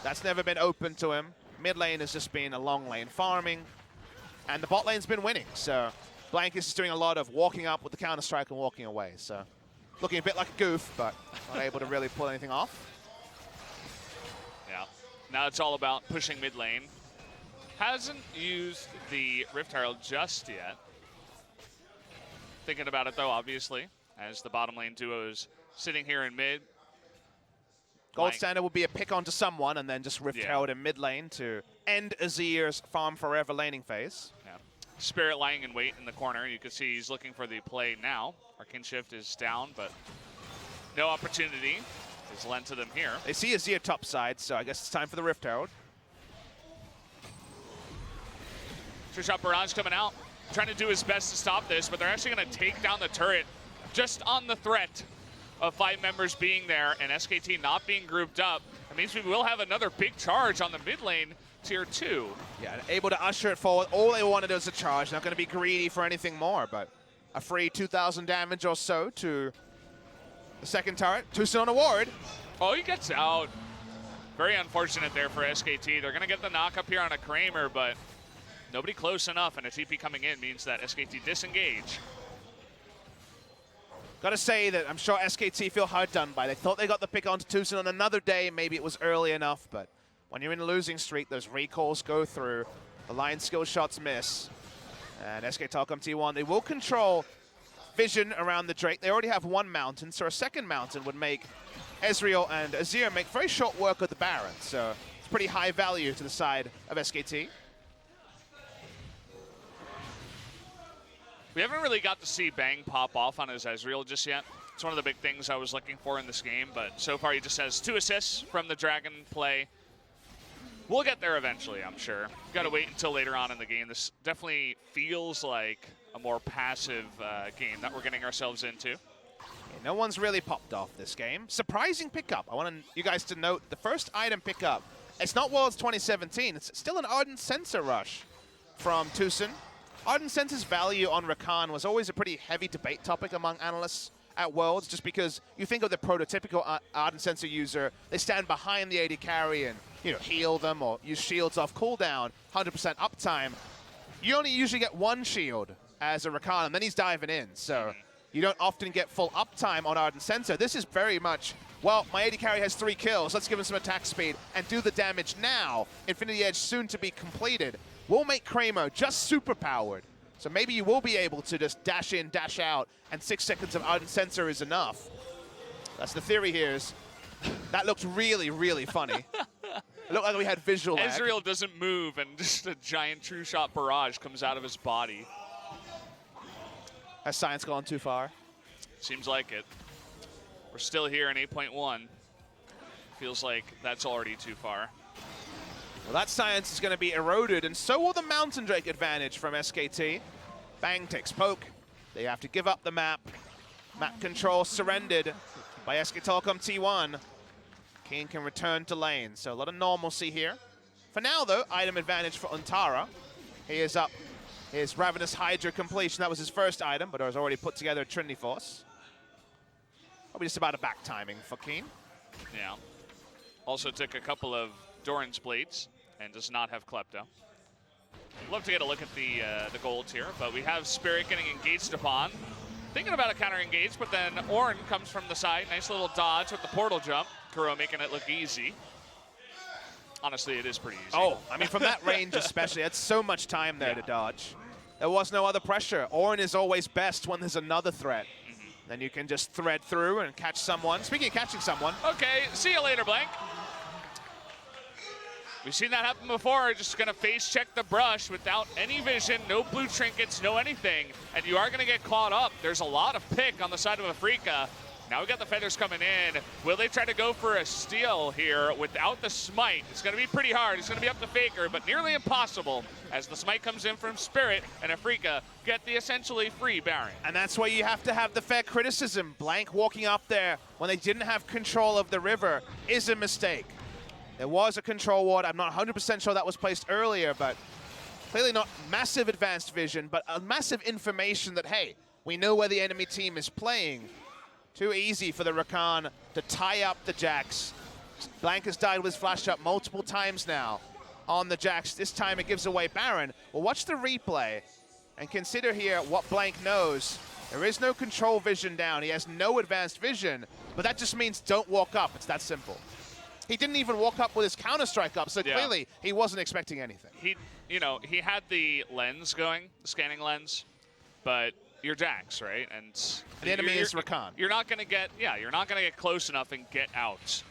That's never been open to him. Mid lane has just been a long lane farming, and the bot lane's been winning. So Blank is just doing a lot of walking up with the counter strike and walking away. So looking a bit like a goof, but not able to really pull anything off. Yeah, now it's all about pushing mid lane. Hasn't used the Rift Herald just yet. Thinking about it though, obviously, as the bottom lane duo is sitting here in mid. Gold standard would be a pick onto someone and then just Rift Herald in mid lane to end Azir's farm forever laning phase. Yeah. Spirit lying in wait in the corner. You can see he's looking for the play now. Arcane Shift is down, but no opportunity is lent to them here. They see Azir top side, so I guess it's time for the Rift Herald. Trishot Barrage coming out, trying to do his best to stop this, but they're actually going to take down the turret just on the threat of 5 members being there and SKT not being grouped up. It means we will have another big charge on the mid lane, tier 2. Yeah, able to usher it forward. All they wanted was a charge. Not going to be greedy for anything more, but a free 2,000 damage or so to the second turret. TusiN on a ward. Oh, he gets out. Very unfortunate there for SKT. They're going to get the knock up here on a Kramer, but nobody close enough, and a TP coming in means that SKT disengage. Gotta say that I'm sure SKT feel hard done by. They thought they got the pick onto TusiN on another day. Maybe it was early enough, but when you're in a losing streak, those recalls go through. The line skill shots miss. And SK Telecom T1, they will control vision around the Drake. They already have 1 mountain, so a second mountain would make Ezreal and Azir make very short work of the Baron. So it's pretty high value to the side of SKT. We haven't really got to see Bang pop off on his Ezreal just yet. It's one of the big things I was looking for in this game, but so far he just has 2 assists from the Dragon play. We'll get there eventually, I'm sure. Got to wait until later on in the game. This definitely feels like a more passive game that we're getting ourselves into. No one's really popped off this game. Surprising pickup. I want you guys to note the first item pickup. It's not Worlds 2017. It's still an Ardent Sensor rush from TusiN. Ardent Sensor's value on Rakan was always a pretty heavy debate topic among analysts at Worlds, just because you think of the prototypical Ardent Sensor user, they stand behind the AD carry and heal them or use shields off cooldown, 100% uptime. You only usually get one shield as a Rakan, and then he's diving in, so you don't often get full uptime on Ardent Sensor. This is very much, well, my AD carry has 3 kills, let's give him some attack speed and do the damage now. Infinity Edge soon to be completed. Will make Kramer just super powered. So maybe you will be able to just dash in, dash out, and 6 seconds of Ardent Sensor is enough. That's the theory here. That looked really, really funny. It looked like we had visual lag. Ezreal doesn't move, and just a giant true shot barrage comes out of his body. Has science gone too far? Seems like it. We're still here in 8.1. Feels like that's already too far. Well, that science is going to be eroded, and so will the Mountain Drake advantage from SKT. Bang takes poke. They have to give up the map. Map control surrendered by SK Telecom T1. Kiin can return to lane, so a lot of normalcy here. For now, though, item advantage for Untara. He is up his Ravenous Hydra completion. That was his first item, but has already put together a Trinity Force. Probably just about a back timing for Kiin. Yeah. Also took a couple of Doran's Blades and does not have Klepto. Love to get a look at the golds here, but we have Spirit getting engaged upon. Thinking about a counter engage, but then Ornn comes from the side. Nice little dodge with the portal jump. Kuro making it look easy. Honestly, it is pretty easy. Oh, I mean, from that range especially, that's so much time there to dodge. There was no other pressure. Ornn is always best when there's another threat. Then you can just thread through and catch someone. Speaking of catching someone. Okay, see you later, Blank. We've seen that happen before. Just going to face check the brush without any vision, no blue trinkets, no anything, and you are going to get caught up. There's a lot of pick on the side of Afreeca. Now we got the feathers coming in. Will they try to go for a steal here without the smite? It's going to be pretty hard. It's going to be up to FLICKR, but nearly impossible as the smite comes in from Spirit and Afreeca get the essentially free Baron. And that's why you have to have the fair criticism. Blank walking up there when they didn't have control of the river is a mistake. There was a control ward. I'm not 100% sure that was placed earlier, but clearly not massive advanced vision, but a massive information that, hey, we know where the enemy team is playing. Too easy for the Rakan to tie up the Jax. Blank has died with his flash up multiple times now on the Jax. This time it gives away Baron. Well, watch the replay and consider here what Blank knows. There is no control vision down. He has no advanced vision, but that just means don't walk up. It's that simple. He didn't even walk up with his Counter-Strike up, so clearly he wasn't expecting anything. He had the lens going, the scanning lens, but you're Jax, right? And the enemy is Rakan. You're not going to get, you're not going to get close enough and get out.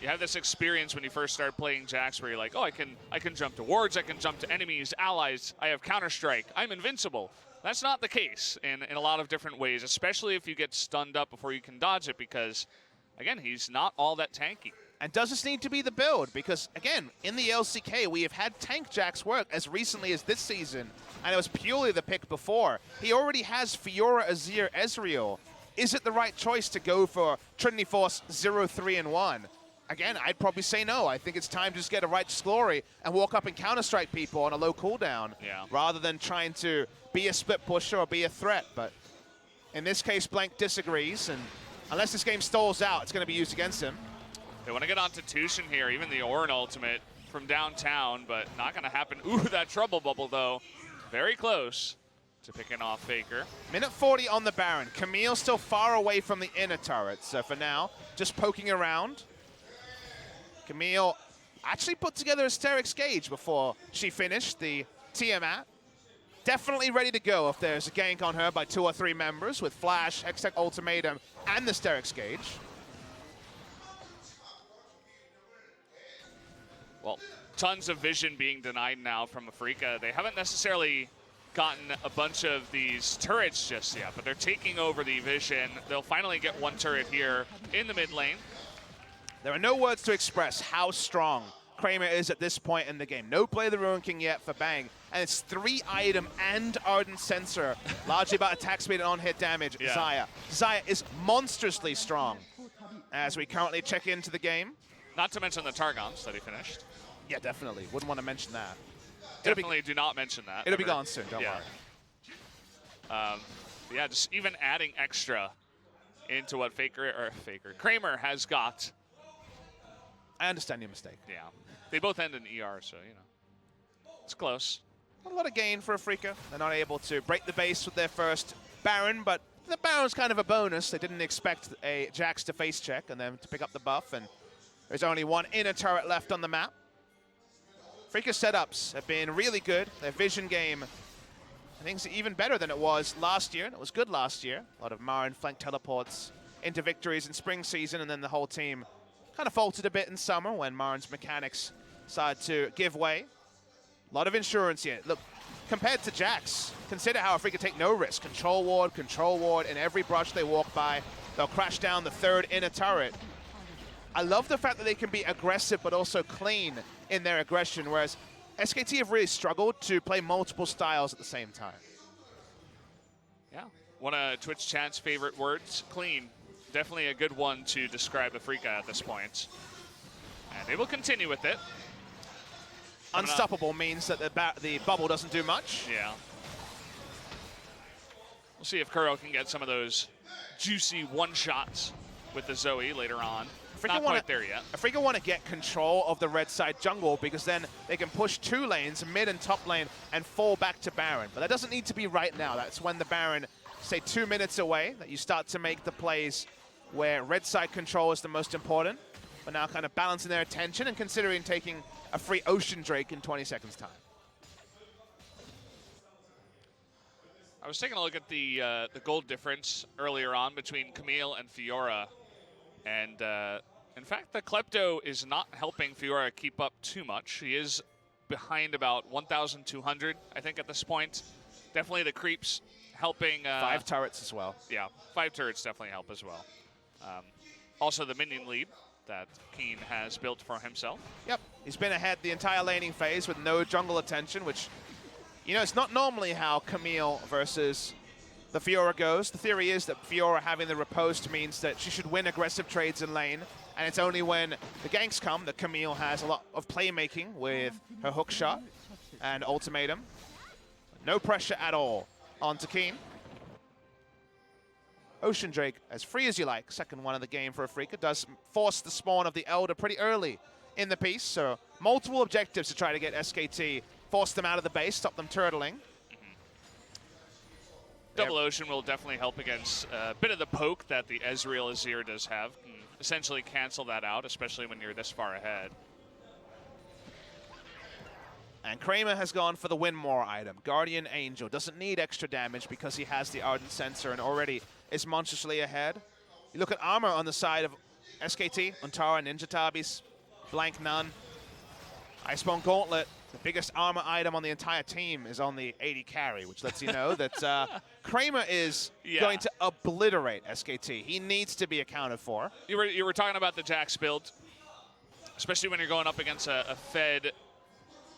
You have this experience when you first start playing Jax where you're like, oh, I can jump to wards, I can jump to enemies, allies, I have Counter-Strike, I'm invincible. That's not the case in a lot of different ways, especially if you get stunned up before you can dodge it, because again, he's not all that tanky. And does this need to be the build? Because, again, in the LCK, we have had tank Jax work as recently as this season, and it was purely the pick before. He already has Fiora, Azir, Ezreal. Is it the right choice to go for Trinity Force 0, 3, and 1? Again, I'd probably say no. I think it's time to just get a Righteous Glory and walk up and Counter-Strike people on a low cooldown, rather than trying to be a split pusher or be a threat. But in this case, Blank disagrees, and unless this game stalls out, it's going to be used against him. They want to get onto TusiN here, even the Ornn ultimate from downtown, but not going to happen. Ooh, that trouble bubble, though. Very close to picking off FLICKR. Minute 40 on the Baron. Camille still far away from the inner turret, so for now, just poking around. Camille actually put together a Sterix Gauge before she finished the Tiamat. Definitely ready to go if there's a gank on her by 2 or 3 members with Flash, Hextech Ultimatum, and the Sterix Gauge. Well, tons of vision being denied now from Afreeca. They haven't necessarily gotten a bunch of these turrets just yet, but they're taking over the vision. They'll finally get one turret here in the mid lane. There are no words to express how strong Kramer is at this point in the game. No play of the Ruin King yet for Bang, and it's 3-item and Ardent Sensor, largely about attack speed and on-hit damage. Yeah. Xayah. Xayah is monstrously strong as we currently check into the game. Not to mention the Targons that he finished. Yeah, definitely. Wouldn't want to mention that. Definitely do not mention that. It'll be ever. gone soon, don't worry. Yeah, just even adding extra into what Kramer has got. I understand your mistake. Yeah, they both end in ER, so you know it's close. Not a lot of gain for Afreeca. They're not able to break the base with their first Baron, but the Baron's kind of a bonus. They didn't expect a Jax to face check and then to pick up the buff, and there's only one inner turret left on the map. Afreeca's setups have been really good. Their vision game, I think, is even better than it was last year, and it was good last year. A lot of Marin flank teleports into victories in spring season, and then the whole team kind of faltered a bit in summer when Marin's mechanics decided to give way. A lot of insurance here. Look, compared to Jax, consider how Afreeca take no risk. Control ward, in every brush they walk by. They'll crash down the third inner turret. I love the fact that they can be aggressive but also clean in their aggression, whereas SKT have really struggled to play multiple styles at the same time. Yeah, one of Twitch chat's favorite words, clean. Definitely a good one to describe Afreeca at this point. And they will continue with it. Unstoppable means that the bubble doesn't do much. Yeah. We'll see if Kuro can get some of those juicy one-shots with the Zoe later on. Not quite there yet. Afreeca want to get control of the red side jungle because then they can push 2 lanes, mid and top lane, and fall back to Baron. But that doesn't need to be right now. That's when the Baron, say 2 minutes away, that you start to make the plays where red side control is the most important. But now kind of balancing their attention and considering taking a free Ocean Drake in 20 seconds time. I was taking a look at the gold difference earlier on between Camille and Fiora. And in fact, the Klepto is not helping Fiora keep up too much. She is behind about 1,200, I think, at this point. Definitely the creeps helping. 5 turrets as well. Yeah, 5 turrets definitely help as well. Also the minion lead that Kiin has built for himself. Yep, he's been ahead the entire laning phase with no jungle attention, which, you know, it's not normally how Camille versus the Fiora goes. The theory is that Fiora having the riposte means that she should win aggressive trades in lane, and it's only when the ganks come that Camille has a lot of playmaking with her hook shot and ultimatum. No pressure at all onto Kiin. Ocean Drake, as free as you like, second one of the game for Afreeca, does force the spawn of the Elder pretty early in the piece, so multiple objectives to try to get SKT, force them out of the base, stop them turtling. Double Ocean will definitely help against a bit of the poke that the Ezreal Azir does have. Can essentially cancel that out, especially when you're this far ahead. And Kramer has gone for the Win-More item. Guardian Angel doesn't need extra damage because he has the Ardent Sensor and already is monstrously ahead. You look at armor on the side of SKT, Untara, Ninja Tabis, blank none. Iceborne Gauntlet, the biggest armor item on the entire team, is on the AD carry, which lets you know that Kramer is going to obliterate SKT. He needs to be accounted for. You were talking about the Jax build, especially when you're going up against a fed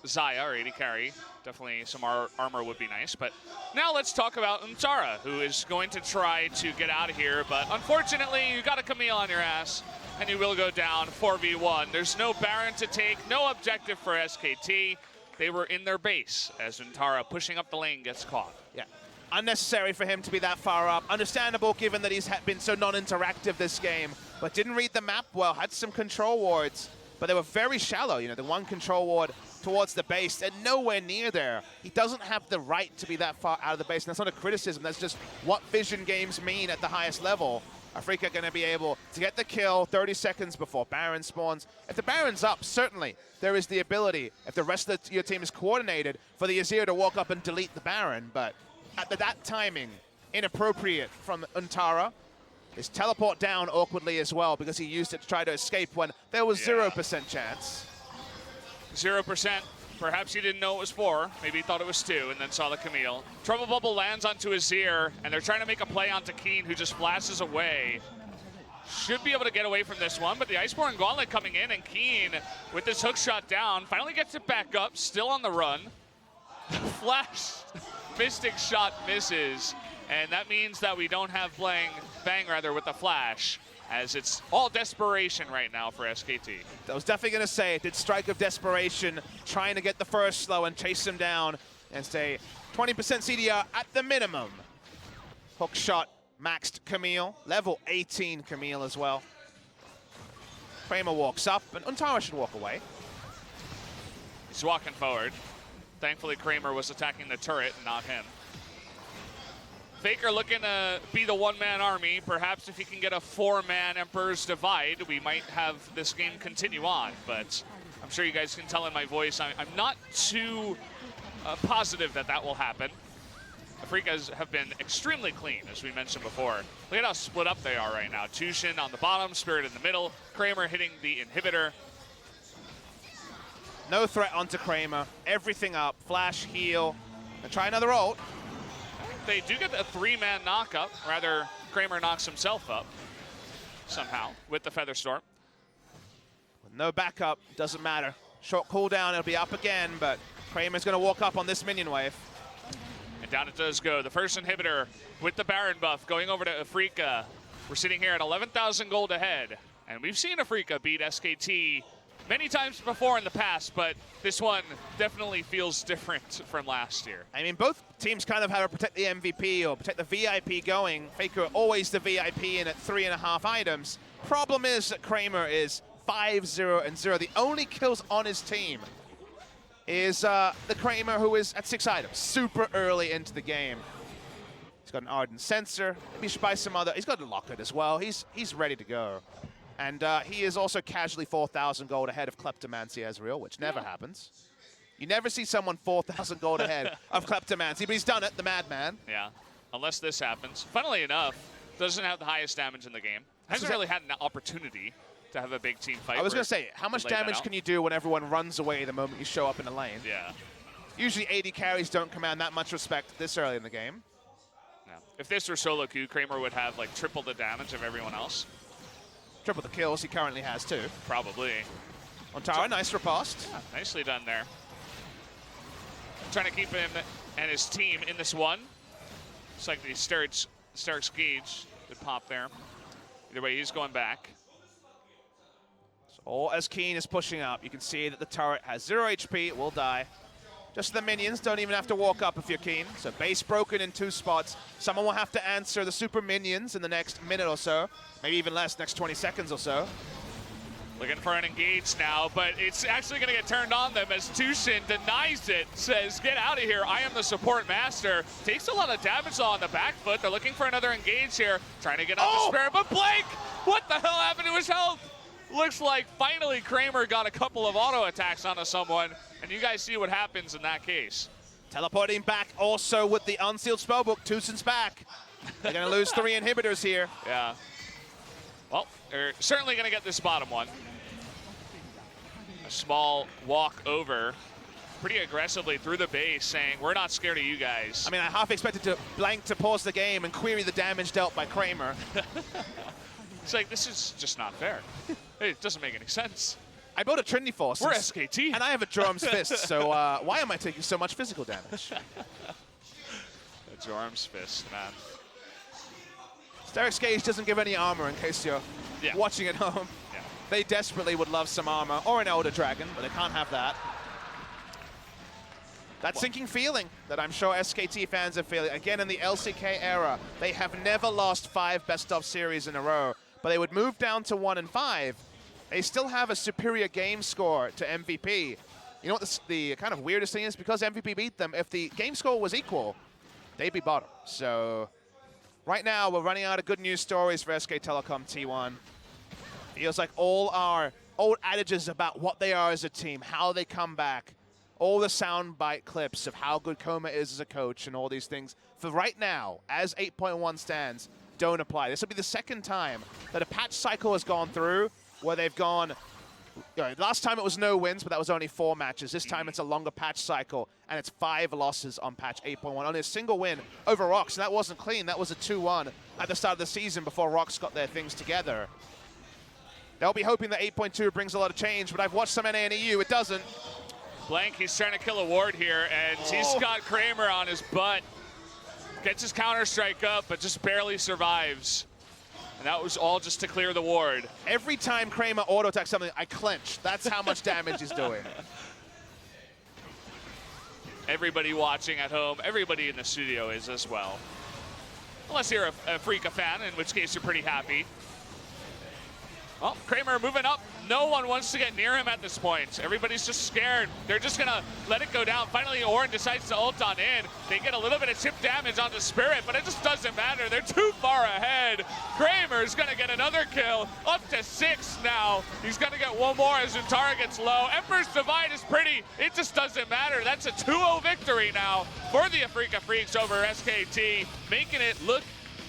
Xayah or AD carry. Definitely some armor would be nice. But now let's talk about Untara, who is going to try to get out of here. But unfortunately, you got a Camille on your ass, and you will go down 4v1. There's no Baron to take, no objective for SKT. They were in their base as Untara pushing up the lane gets caught. Yeah, unnecessary for him to be that far up. Understandable given that he's been so non-interactive this game, but didn't read the map well, had some control wards, but they were very shallow. You know, the one control ward towards the base and nowhere near there. He doesn't have the right to be that far out of the base, and that's not a criticism. That's just what vision games mean at the highest level. Afreeca going to be able to get the kill 30 seconds before Baron spawns. If the Baron's up, certainly there is the ability, if the rest of your team is coordinated, for the Azir to walk up and delete the Baron. But at that timing, inappropriate from Untara. His teleport down awkwardly as well because he used it to try to escape when there was 0% chance. 0%. Perhaps he didn't know it was 4. Maybe he thought it was 2 and then saw the Camille. Trouble Bubble lands onto Azir, and they're trying to make a play onto Kiin, who just flashes away. should be able to get away from this one, but the Iceborne Gauntlet coming in, and Kiin with this hook shot down, finally gets it back up, still on the run. Flash Mystic shot misses, and that means that we don't have Bang rather with the flash, as it's all desperation right now for SKT. I was definitely going to say it did strike of desperation, trying to get the first slow and chase him down and stay 20% CDR at the minimum. Hook shot maxed Camille, level 18 Camille as well. Kramer walks up, and Untara should walk away. He's walking forward. Thankfully, Kramer was attacking the turret, not him. FLICKR looking to be the one-man army. Perhaps if he can get a four-man Emperor's Divide, we might have this game continue on. But I'm sure you guys can tell in my voice, I'm not too positive that that will happen. Afreecas have been extremely clean, as we mentioned before. Look at how split up they are right now. TusiN on the bottom, Spirit in the middle, Kramer hitting the inhibitor. No threat onto Kramer. Everything up. Flash, heal, and try another ult. They do get a three-man knock-up. Rather, Kramer knocks himself up somehow with the Feather Storm. With no backup, doesn't matter. Short cooldown, it'll be up again, but Kramer's going to walk up on this minion wave. And down it does go. The first inhibitor with the Baron buff going over to Afreeca. We're sitting here at 11,000 gold ahead. And we've seen Afreeca beat SKT many times before in the past, but this one definitely feels different from last year. I mean, both teams kind of have to protect the MVP or protect the VIP going. FLICKR always the VIP in at 3.5 items. Problem is that Kramer is 5-0-0. The only kills on his team is the Kramer who is at 6 items, super early into the game. He's got an Ardent Sensor. Maybe he should buy some other. He's got a Locket as well. He's ready to go. And he is also casually 4,000 gold ahead of Kleptomancy Ezreal, which never happens. You never see someone 4,000 gold ahead of Kleptomancy, but he's done it, the madman. Yeah, unless this happens. Funnily enough, doesn't have the highest damage in the game. Hasn't really had an opportunity to have a big team fight. I was going to say, how much damage can you do when everyone runs away the moment you show up in the lane? Yeah. Usually AD carries don't command that much respect this early in the game. Yeah. If this were solo queue, Kramer would have like triple the damage of everyone else. Triple the kills he currently has too. Probably. Untara, nice riposte. Yeah, nicely done there. Trying to keep him and his team in this one. It's like the Stark's Gauge did pop there. Either way, he's going back. So as Kiin is pushing up, you can see that the turret has 0 HP, it will die. Just the minions don't even have to walk up if you're Kiin. So base broken in 2 spots. Someone will have to answer the super minions in the next minute or so. Maybe even less, next 20 seconds or so. Looking for an engage now, but it's actually going to get turned on them as TusiN denies it, says, get out of here, I am the support master. Takes a lot of damage on the back foot. They're looking for another engage here, trying to get on the spare, but Blake, what the hell happened to his health? Looks like finally Kramer got a couple of auto attacks onto someone, and you guys see what happens in that case. Teleporting back also with the unsealed spellbook. TusiN's back. They're going to lose 3 inhibitors here. Yeah. Well, they're certainly going to get this bottom one. A small walk over pretty aggressively through the base, saying, we're not scared of you guys. I mean, I half expected to blank to pause the game and query the damage dealt by Kramer. It's like, this is just not fair. It doesn't make any sense. I built a Trinity Force. We're SKT. And I have a Jorum's Fist, so why am I taking so much physical damage? The Jorum's Fist, man. Stark's Gauge doesn't give any armor in case you're watching at home. Yeah. They desperately would love some armor, or an Elder Dragon, but they can't have that. That sinking feeling that I'm sure SKT fans are feeling. Again, in the LCK era, they have never lost 5 best-of series in a row, but they would move down to 1 and 5. They still have a superior game score to MVP. You know what the kind of weirdest thing is? Because MVP beat them, if the game score was equal, they'd be bottom. So right now, we're running out of good news stories for SK Telecom T1. Feels like all our old adages about what they are as a team, how they come back, all the soundbite clips of how good Koma is as a coach and all these things, for right now, as 8.1 stands, don't apply. This will be the second time that a patch cycle has gone through where they've gone last time it was no wins, but that was only 4 matches. This time it's a longer patch cycle, and it's 5 losses on patch 8.1. Only a single win over Rocks, and that wasn't clean. That was a 2-1 at the start of the season before Rocks got their things together. They'll be hoping that 8.2 brings a lot of change, but I've watched some NA and EU. It doesn't. Blank, he's trying to kill a ward here, and he's got Kramer on his butt. Gets his counter-strike up, but just barely survives. And that was all just to clear the ward. Every time Kramer auto-attacks something, I clench. That's how much damage he's doing. Everybody watching at home, everybody in the studio is as well. Unless you're a Afreeca fan, in which case you're pretty happy. Well, Kramer moving up. No one wants to get near him at this point. Everybody's just scared. They're just gonna let it go down. Finally, Ornn decides to ult on in. They get a little bit of chip damage on the Spirit, but it just doesn't matter. They're too far ahead. Kramer's gonna get another kill, up to 6 now. He's gonna get one more as Untara gets low. Emperor's Divide is pretty. It just doesn't matter. That's a 2-0 victory now for the Afreeca Freecs over SKT, making it look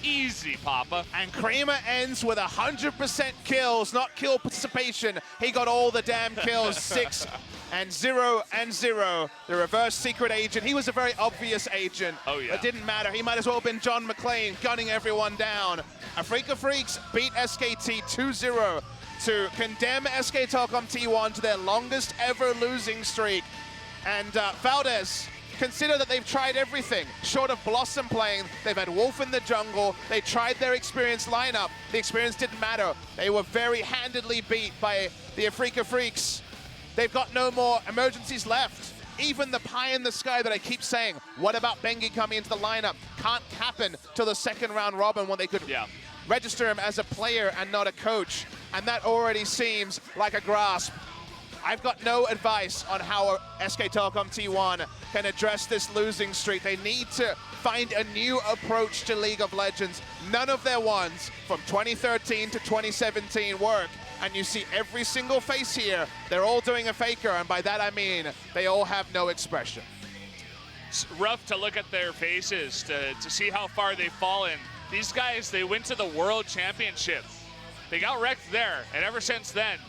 easy, Papa. And Kramer ends with 100% kills, not kill participation. He got all the damn kills, 6 and 0 and 0. The reverse secret agent. He was a very obvious agent. Oh, yeah. It didn't matter. He might as well have been John McClane, gunning everyone down. Afreeca Freecs beat SKT 2-0 to condemn SK Telecom T1 to their longest ever losing streak. And Valdez, consider that they've tried everything. Short of Blossom playing, they've had Wolf in the jungle. They tried their experienced lineup. The experience didn't matter. They were very handedly beat by the Afreeca Freecs. They've got no more emergencies left. Even the pie in the sky that I keep saying, what about Bengi coming into the lineup? Can't happen till the second round robin when they could register him as a player and not a coach. And that already seems like a grasp. I've got no advice on how SK Telecom T1 can address this losing streak. They need to find a new approach to League of Legends. None of their ones from 2013 to 2017 work. And you see every single face here, they're all doing a faker, and by that I mean they all have no expression. It's rough to look at their faces to see how far they've fallen. These guys, they went to the World Championship. They got wrecked there, and ever since then,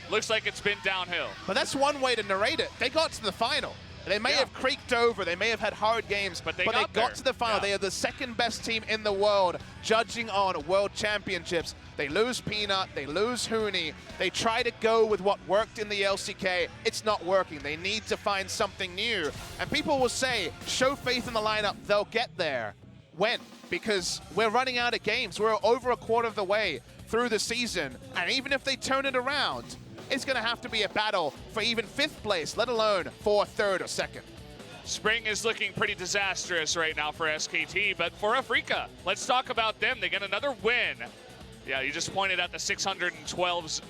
looks like it's been downhill. But that's one way to narrate it. They got to the final. They may have creaked over, they may have had hard games, but they got to the final. They are the second best team in the world, judging on World Championships. They lose Peanut, they lose Huni. They try to go with what worked in the LCK. It's not working. They need to find something new. And people will say, show faith in the lineup, they'll get there. When? Because we're running out of games. We're over a quarter of the way through the season. And even if they turn it around, it's going to have to be a battle for even 5th place, let alone for 3rd or 2nd. Spring is looking pretty disastrous right now for SKT, but for Afreeca, let's talk about them. They get another win. Yeah, you just pointed out the 612's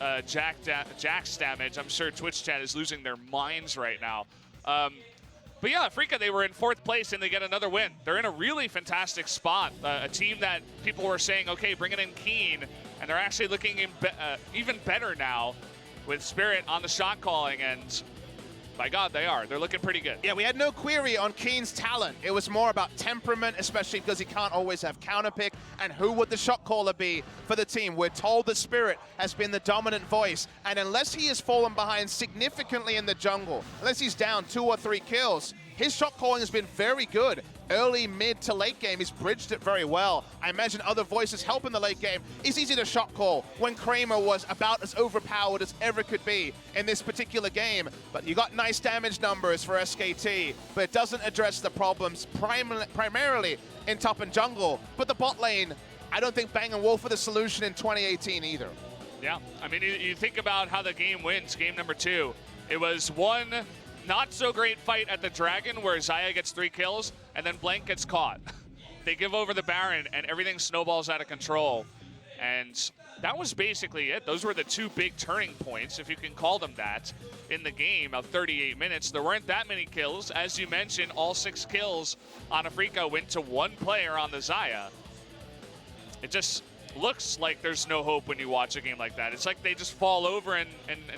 Jax damage. I'm sure Twitch chat is losing their minds right now. But yeah, Afreeca, they were in 4th place and they get another win. They're in a really fantastic spot. A team that people were saying, okay, bring it in Kiin, and they're actually looking even better now with Spirit on the shot calling, and by God, they are. They're looking pretty good. Yeah, we had no query on Kiin's talent. It was more about temperament, especially because he can't always have counterpick, and who would the shot caller be for the team? We're told the Spirit has been the dominant voice, and unless he has fallen behind significantly in the jungle, unless he's down 2 or 3 kills, his shot calling has been very good. Early, mid to late game, he's bridged it very well. I imagine other voices help in the late game. It's easy to shot call when Kramer was about as overpowered as ever could be in this particular game. But you got nice damage numbers for SKT, but it doesn't address the problems primarily in top and jungle. But the bot lane, I don't think Bang & Wolf were the solution in 2018 either. Yeah, I mean, you think about how the game wins, game number 2. It was one not so great fight at the Dragon where Xayah gets 3 kills and then Blank gets caught. They give over the Baron and everything snowballs out of control. And that was basically it. Those were the 2 big turning points, if you can call them that, in the game of 38 minutes. There weren't that many kills. As you mentioned, all 6 kills on Afreeca went to 1 player on the Xayah. It just looks like there's no hope when you watch a game like that. It's like they just fall over and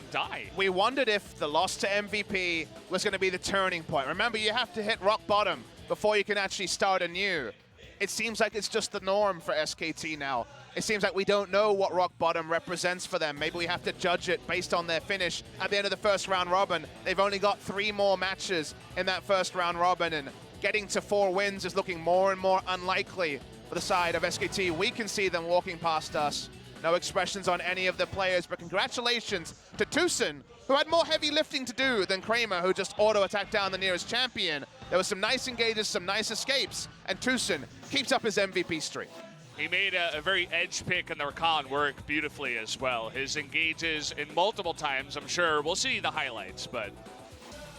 die. We wondered if the loss to MVP was going to be the turning point. Remember, you have to hit rock bottom before you can actually start anew. It seems like it's just the norm for SKT now. it seems like we don't know what rock bottom represents for them. Maybe we have to judge it based on their finish at the end of the first round robin. They've only got 3 more matches in that first round robin, and getting to 4 wins is looking more and more unlikely for the side of SKT. We can see them walking past us. No expressions on any of the players, but congratulations to TusiN, who had more heavy lifting to do than Kramer, who just auto-attacked down the nearest champion. There were some nice engages, some nice escapes, and TusiN keeps up his MVP streak. He made a very edge pick in the Rakan work beautifully as well. His engages in multiple times, I'm sure we'll see the highlights, but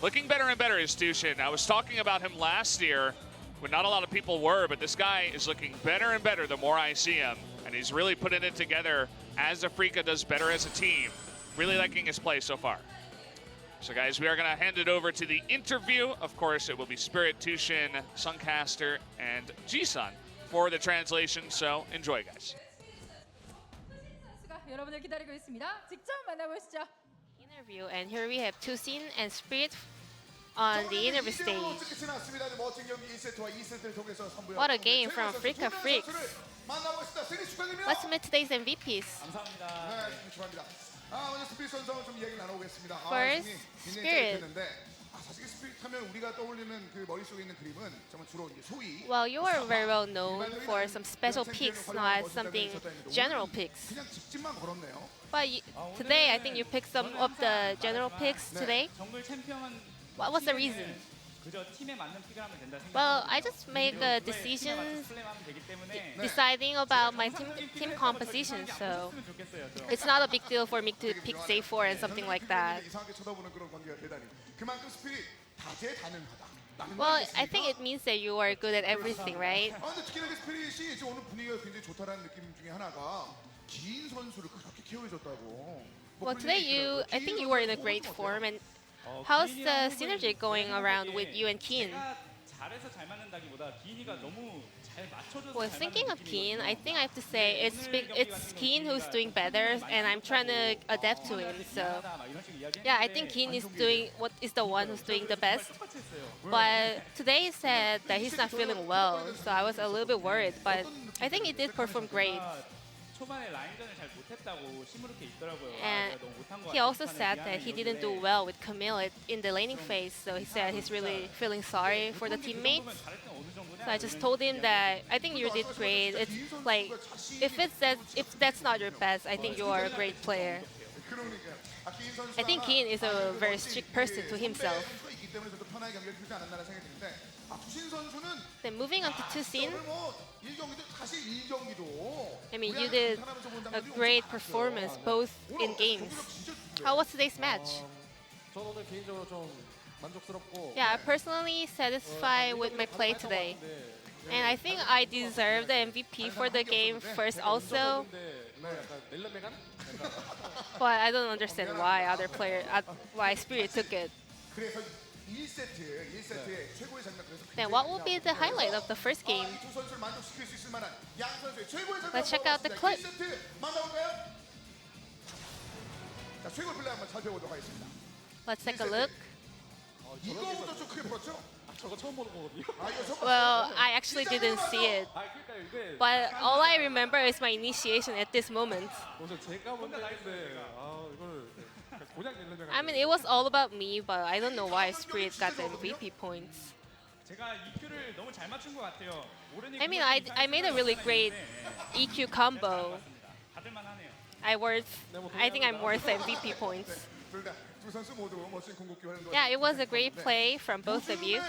looking better and better is TusiN. I was talking about him last year when not a lot of people were, but this guy is looking better and better the more I see him, and he's really putting it together as Afreeca does better as a team. Really liking his play so far. So guys, we are going to hand it over to the interview. Of course, it will be Spirit, TusiN, Suncaster, and Jisun for the translation, so enjoy, guys. 선수가 여러분을 기다리고 있습니다. 직접 만나보시죠. Interview, and here we have TusiN and Spirit on the interview stage. What a game from Afreeca Freecs. Let's meet today's MVPs. First, Spirit. Well, you are very well known for some special picks, not something general picks. But today, I think you picked some of the general picks today. What was the reason? Well, I just make decisions deciding about my team composition, so it's not a big deal for me to pick Xayah and something like that. Well, I think it means that you are good at everything, right? Well, today I think you were in a great form, and how's the synergy going around with you and Kiin? Well, thinking of Kiin, I think I have to say it's Kiin who's doing better, and I'm trying to adapt to him. So, yeah, I think Kiin is the one who's doing the best. But today he said that he's not feeling well, so I was a little bit worried. But I think he did perform great. And he also said that he didn't do well with Camille in the laning phase, so he said he's really feeling sorry for the teammates. So I just told him that I think you did great. It's like if that's not your best, I think you are a great player. I think Kiin is a very strict person to himself. Then moving on to TusiN. I mean, you did a great performance both in games. How was today's match? Yeah, I'm personally satisfied with my play today. And I think I deserve the MVP for the game first also. But I don't understand why Spirit took it. Then what will be the highlight of the first game? Let's check out the clip. Let's take a look. Well, I actually didn't see it. But all I remember is my initiation at this moment. I mean, it was all about me, but I don't know why Spirit got the MVP points. I mean, I made a really great EQ combo. I think I'm worth MVP points. Yeah, it was a great play from both of you.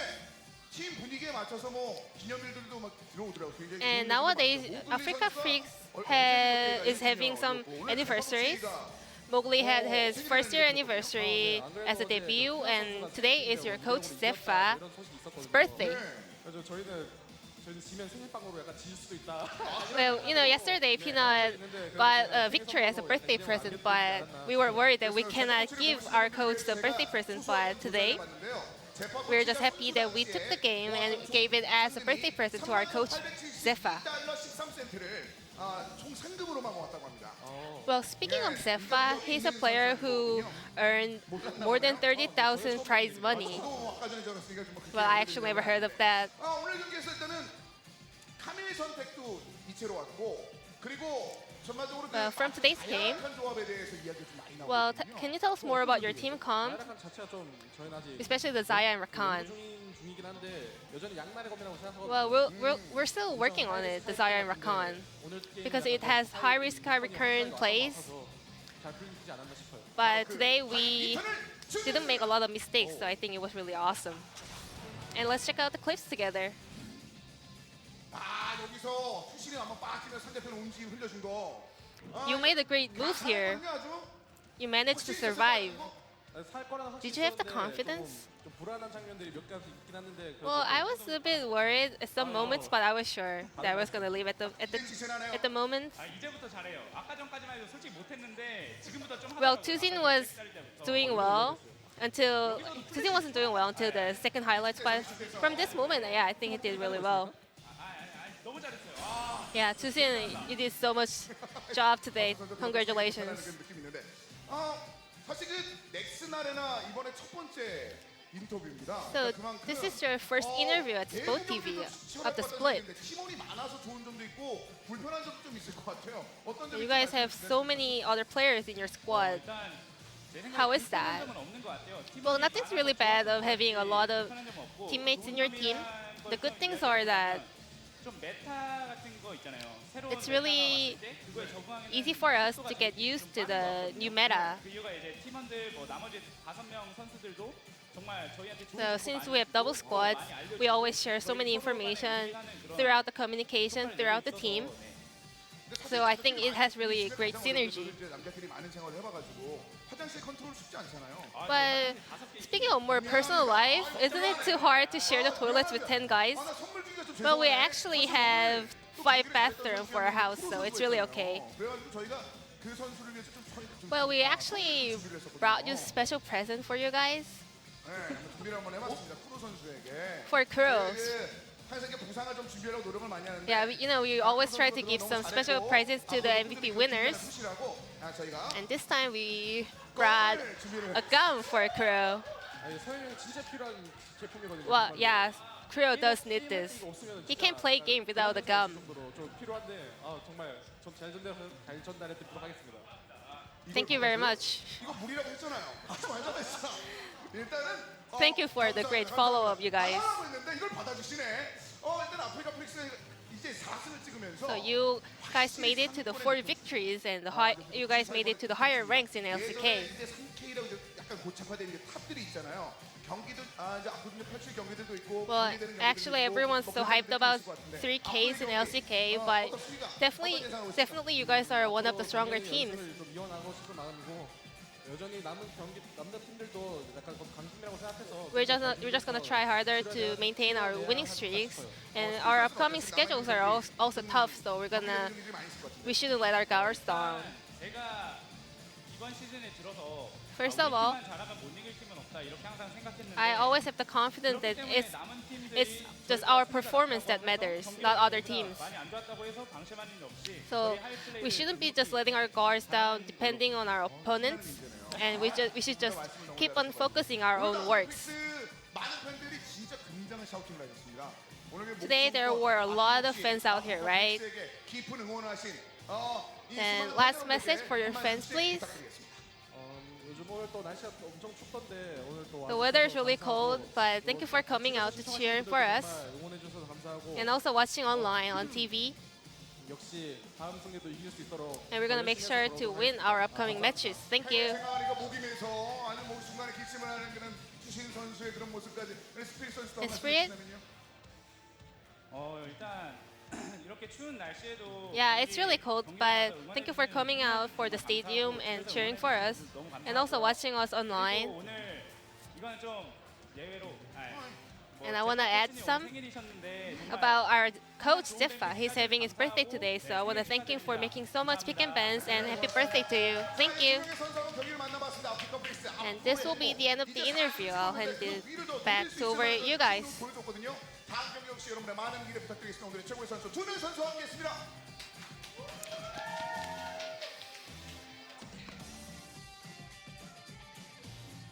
And nowadays, Afreeca Freecs is having some anniversaries. Mowgli had his first year anniversary as a debut, and today is your coach Xayah's birthday. Well, you know, yesterday Peanut got a victory as a birthday present, but we were worried that we cannot give our coach the birthday present. But today, we're just happy that we took the game and gave it as a birthday present to our coach Xayah. Well, speaking of Xayah, he's a player who earned more than 30,000 prize money. Well, I actually never heard of that. Well, from today's game, well, can you tell us more about your team comp, especially the Xayah and Rakan? Well, we're still working on it, the Xayah and Rakan, because it has high risk, high recurrent plays. But today we didn't make a lot of mistakes, so I think it was really awesome. And let's check out the clips together. You made a great move here. You managed to survive. Did you have the confidence? Well, I was a bit worried at some moments, but I was sure that I was gonna leave at the moment. Well, TusiN was doing well until TusiN wasn't doing well until the second highlights. But from this moment, yeah, I think he did really well. Yeah, TusiN, you did so much job today. Congratulations. So this is your first interview at Sport TV of the split. You guys have so many other players in your squad. How is that? Well, nothing's really bad of having a lot of teammates in your team. The good things are that it's really easy for us to get used to the new meta. So since we have double squads, we always share so many information throughout the communication, throughout the team. So I think it has really great synergy. But speaking of more personal life, isn't it too hard to share the toilets with 10 guys? Well, we actually have 5 bathrooms for our house, so it's really okay. Well, we actually brought you a special present for you guys. For Kuro. Yeah, we always try to give some special prizes to the MVP winners. And this time we brought a gum for Kuro. Well, yeah, Kuro does need this. He can't play game without a gum. Thank you very much. Thank you for the great follow-up, you guys. So you guys made it to the 4 victories, and you guys made it to the higher ranks in LCK. Well, actually, everyone's so hyped about 3Ks in LCK, but definitely, you guys are one of the stronger teams. We're just gonna try harder to maintain our winning streaks, and our upcoming schedules are also tough, so we shouldn't let our guards down. First of all, I always have the confidence that it's just our performance that matters, not other teams. So we shouldn't be just letting our guards down depending on our opponents, and we should just keep on focusing our own works. Today there were a lot of fans out here, right? And last message for your fans, please. The weather is really cold, but thank you for coming out to cheer for us, and also watching online on TV. And we're gonna make sure to win our upcoming matches. Thank you. Esprit? Yeah, it's really cold, but thank you for coming out for the stadium and cheering for us, and also watching us online. And I want to add some about our coach, Zepha. He's having his birthday today, so I want to thank him for making so much pick and bans, and happy birthday to you. Thank you. And this will be the end of the interview. I'll hand it back to over you guys.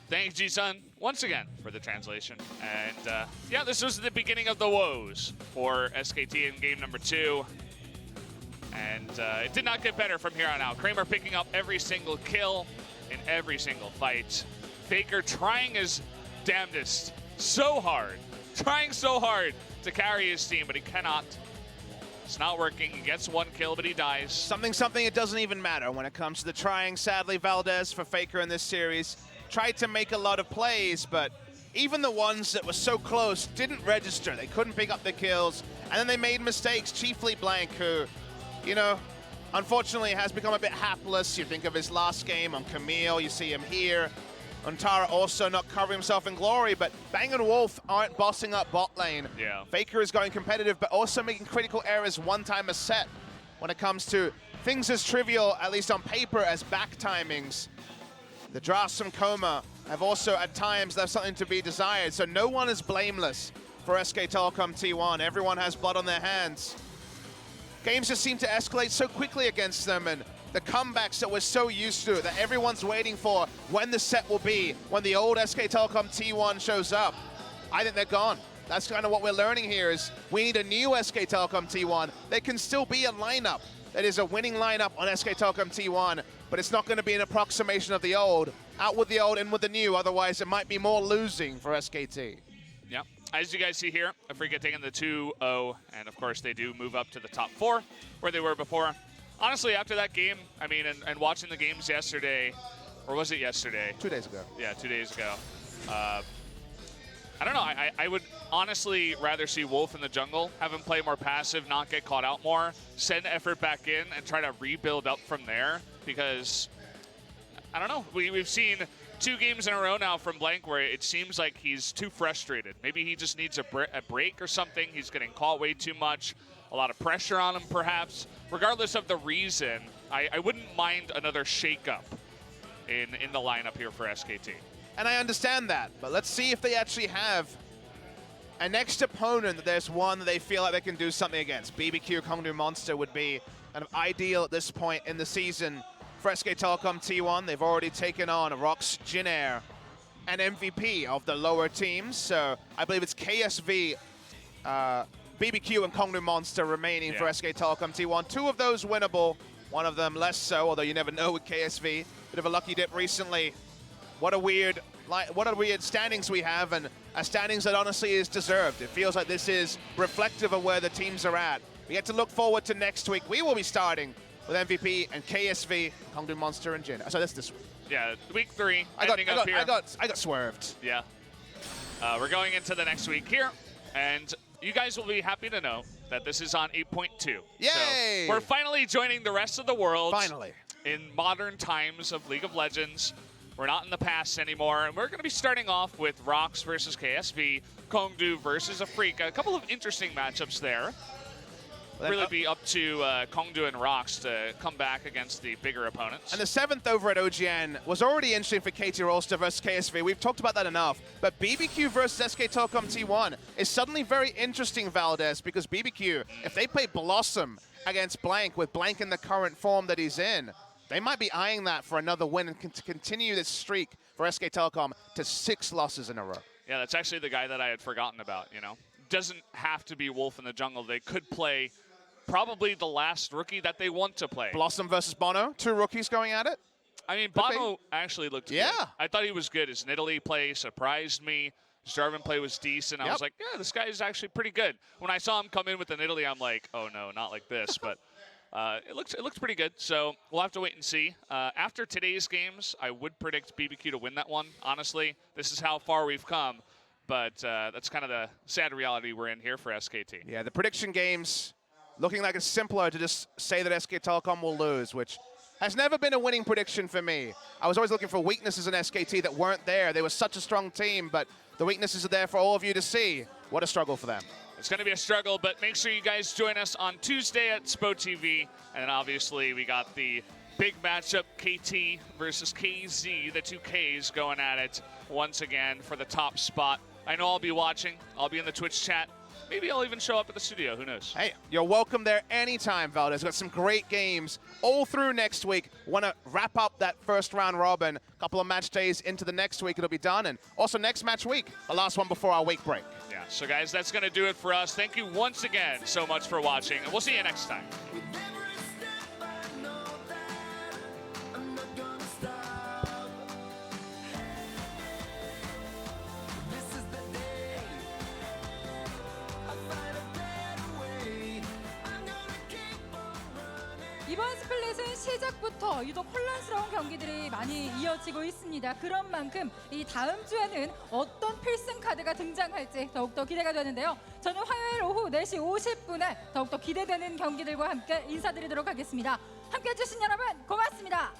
Thanks, Ji-sun, once again for the translation. And yeah, this was the beginning of the woes for SKT in game number 2. And it did not get better from here on out. Kramer picking up every single kill in every single fight. FLICKR trying his damnedest trying so hard to carry his team, but he cannot. It's not working. He gets one kill, but he dies. Something, it doesn't even matter when it comes to the trying. Sadly, Valdez for FLICKR in this series tried to make a lot of plays, but even the ones that were so close didn't register. They couldn't pick up the kills, and then they made mistakes, chiefly Blank, who, you know, unfortunately has become a bit hapless. You think of his last game on Camille, you see him here. Untara also not covering himself in glory, but Bang and Wolf aren't bossing up bot lane. Yeah. FLICKR is going competitive, but also making critical errors one time a set when it comes to things as trivial, at least on paper, as back timings. The drafts from Coma have also at times left something to be desired, so no one is blameless for SK Telecom T1. Everyone has blood on their hands. Games just seem to escalate so quickly against them, and the comebacks that we're so used to, that everyone's waiting for when the set will be, when the old SK Telecom T1 shows up, I think they're gone. That's kind of what we're learning here, is we need a new SK Telecom T1. There can still be a lineup that is a winning lineup on SK Telecom T1, but it's not going to be an approximation of the old. Out with the old, in with the new, otherwise it might be more losing for SKT. Yeah, as you guys see here, Afreeca taking the 2-0, and of course they do move up to the top 4, where they were before. Honestly, after that game, I mean, and watching the games yesterday, or was it yesterday? 2 days ago. Yeah, 2 days ago. I don't know. I would honestly rather see Wolf in the jungle, have him play more passive, not get caught out more, send effort back in, and try to rebuild up from there. Because, I don't know, we've seen 2 games in a row now from Blank where it seems like he's too frustrated. Maybe he just needs a break or something. He's getting caught way too much. A lot of pressure on him, perhaps. Regardless of the reason, I wouldn't mind another shakeup in the lineup here for SKT. And I understand that, but let's see if they actually have a next opponent that there's one that they feel like they can do something against. BBQ Kongnu Monster would be kind of ideal at this point in the season for SK Telecom T1. They've already taken on Rox, Jinair, and MVP of the lower teams. So I believe it's KSV, BBQ, and Kongnu Monster remaining for SK Telecom T1. 2 of those winnable, one of them less so, although you never know with KSV. Bit of a lucky dip recently. What a weird standings we have, and a standings that honestly is deserved. It feels like this is reflective of where the teams are at. We get to look forward to next week. We will be starting with MVP and KSV, Kongnu Monster, and Jin. So that's this week. Yeah, week 3. I got swerved. Yeah. We're going into the next week here, and you guys will be happy to know that this is on 8.2. Yay! So we're finally joining the rest of the world. Finally. In modern times of League of Legends. We're not in the past anymore, and we're going to be starting off with Rox versus KSV, Kongdu versus Afreeca. A couple of interesting matchups there. Really be up to Kongdu and Rox to come back against the bigger opponents. And the 7th over at OGN was already interesting for KT Rolster versus KSV. We've talked about that enough. But BBQ versus SK Telecom T1 is suddenly very interesting, Valdez, because BBQ, if they play Blossom against Blank, with Blank in the current form that he's in, they might be eyeing that for another win and to continue this streak for SK Telecom to 6 losses in a row. Yeah, that's actually the guy that I had forgotten about, you know. Doesn't have to be Wolf in the jungle. They could play probably the last rookie that they want to play. Blossom versus Bono, 2 rookies going at it. I mean, Bono actually looked good. Yeah. I thought he was good. His Nidalee play surprised me. His Jarvan play was decent. I was like, yeah, this guy is actually pretty good. When I saw him come in with the Nidalee, I'm like, oh no, not like this. But it looks pretty good. So we'll have to wait and see. After today's games, I would predict BBQ to win that one. Honestly, this is how far we've come. But that's kind of the sad reality we're in here for SKT. Yeah, the prediction games looking like it's simpler to just say that SK Telecom will lose, which has never been a winning prediction for me. I was always looking for weaknesses in SKT that weren't there. They were such a strong team, but the weaknesses are there for all of you to see. What a struggle for them. It's going to be a struggle, but make sure you guys join us on Tuesday at SPO TV. And then obviously we got the big matchup, KT versus KZ, the 2 Ks going at it once again for the top spot. I know I'll be watching. I'll be in the Twitch chat. Maybe I'll even show up at the studio. Who knows? Hey, you're welcome there anytime, Valdez. Got some great games all through next week. Want to wrap up that first round robin. Couple of match days into the next week, it'll be done. And also next match week, the last one before our week break. Yeah, so guys, that's going to do it for us. Thank you once again so much for watching, and we'll see you next time. 이번 스플릿은 시작부터 유독 혼란스러운 경기들이 많이 이어지고 있습니다. 그런 만큼 이 다음 주에는 어떤 필승 카드가 등장할지 더욱더 기대가 되는데요. 저는 화요일 오후 4시 50분에 더욱더 기대되는 경기들과 함께 인사드리도록 하겠습니다. 함께해 주신 여러분 고맙습니다.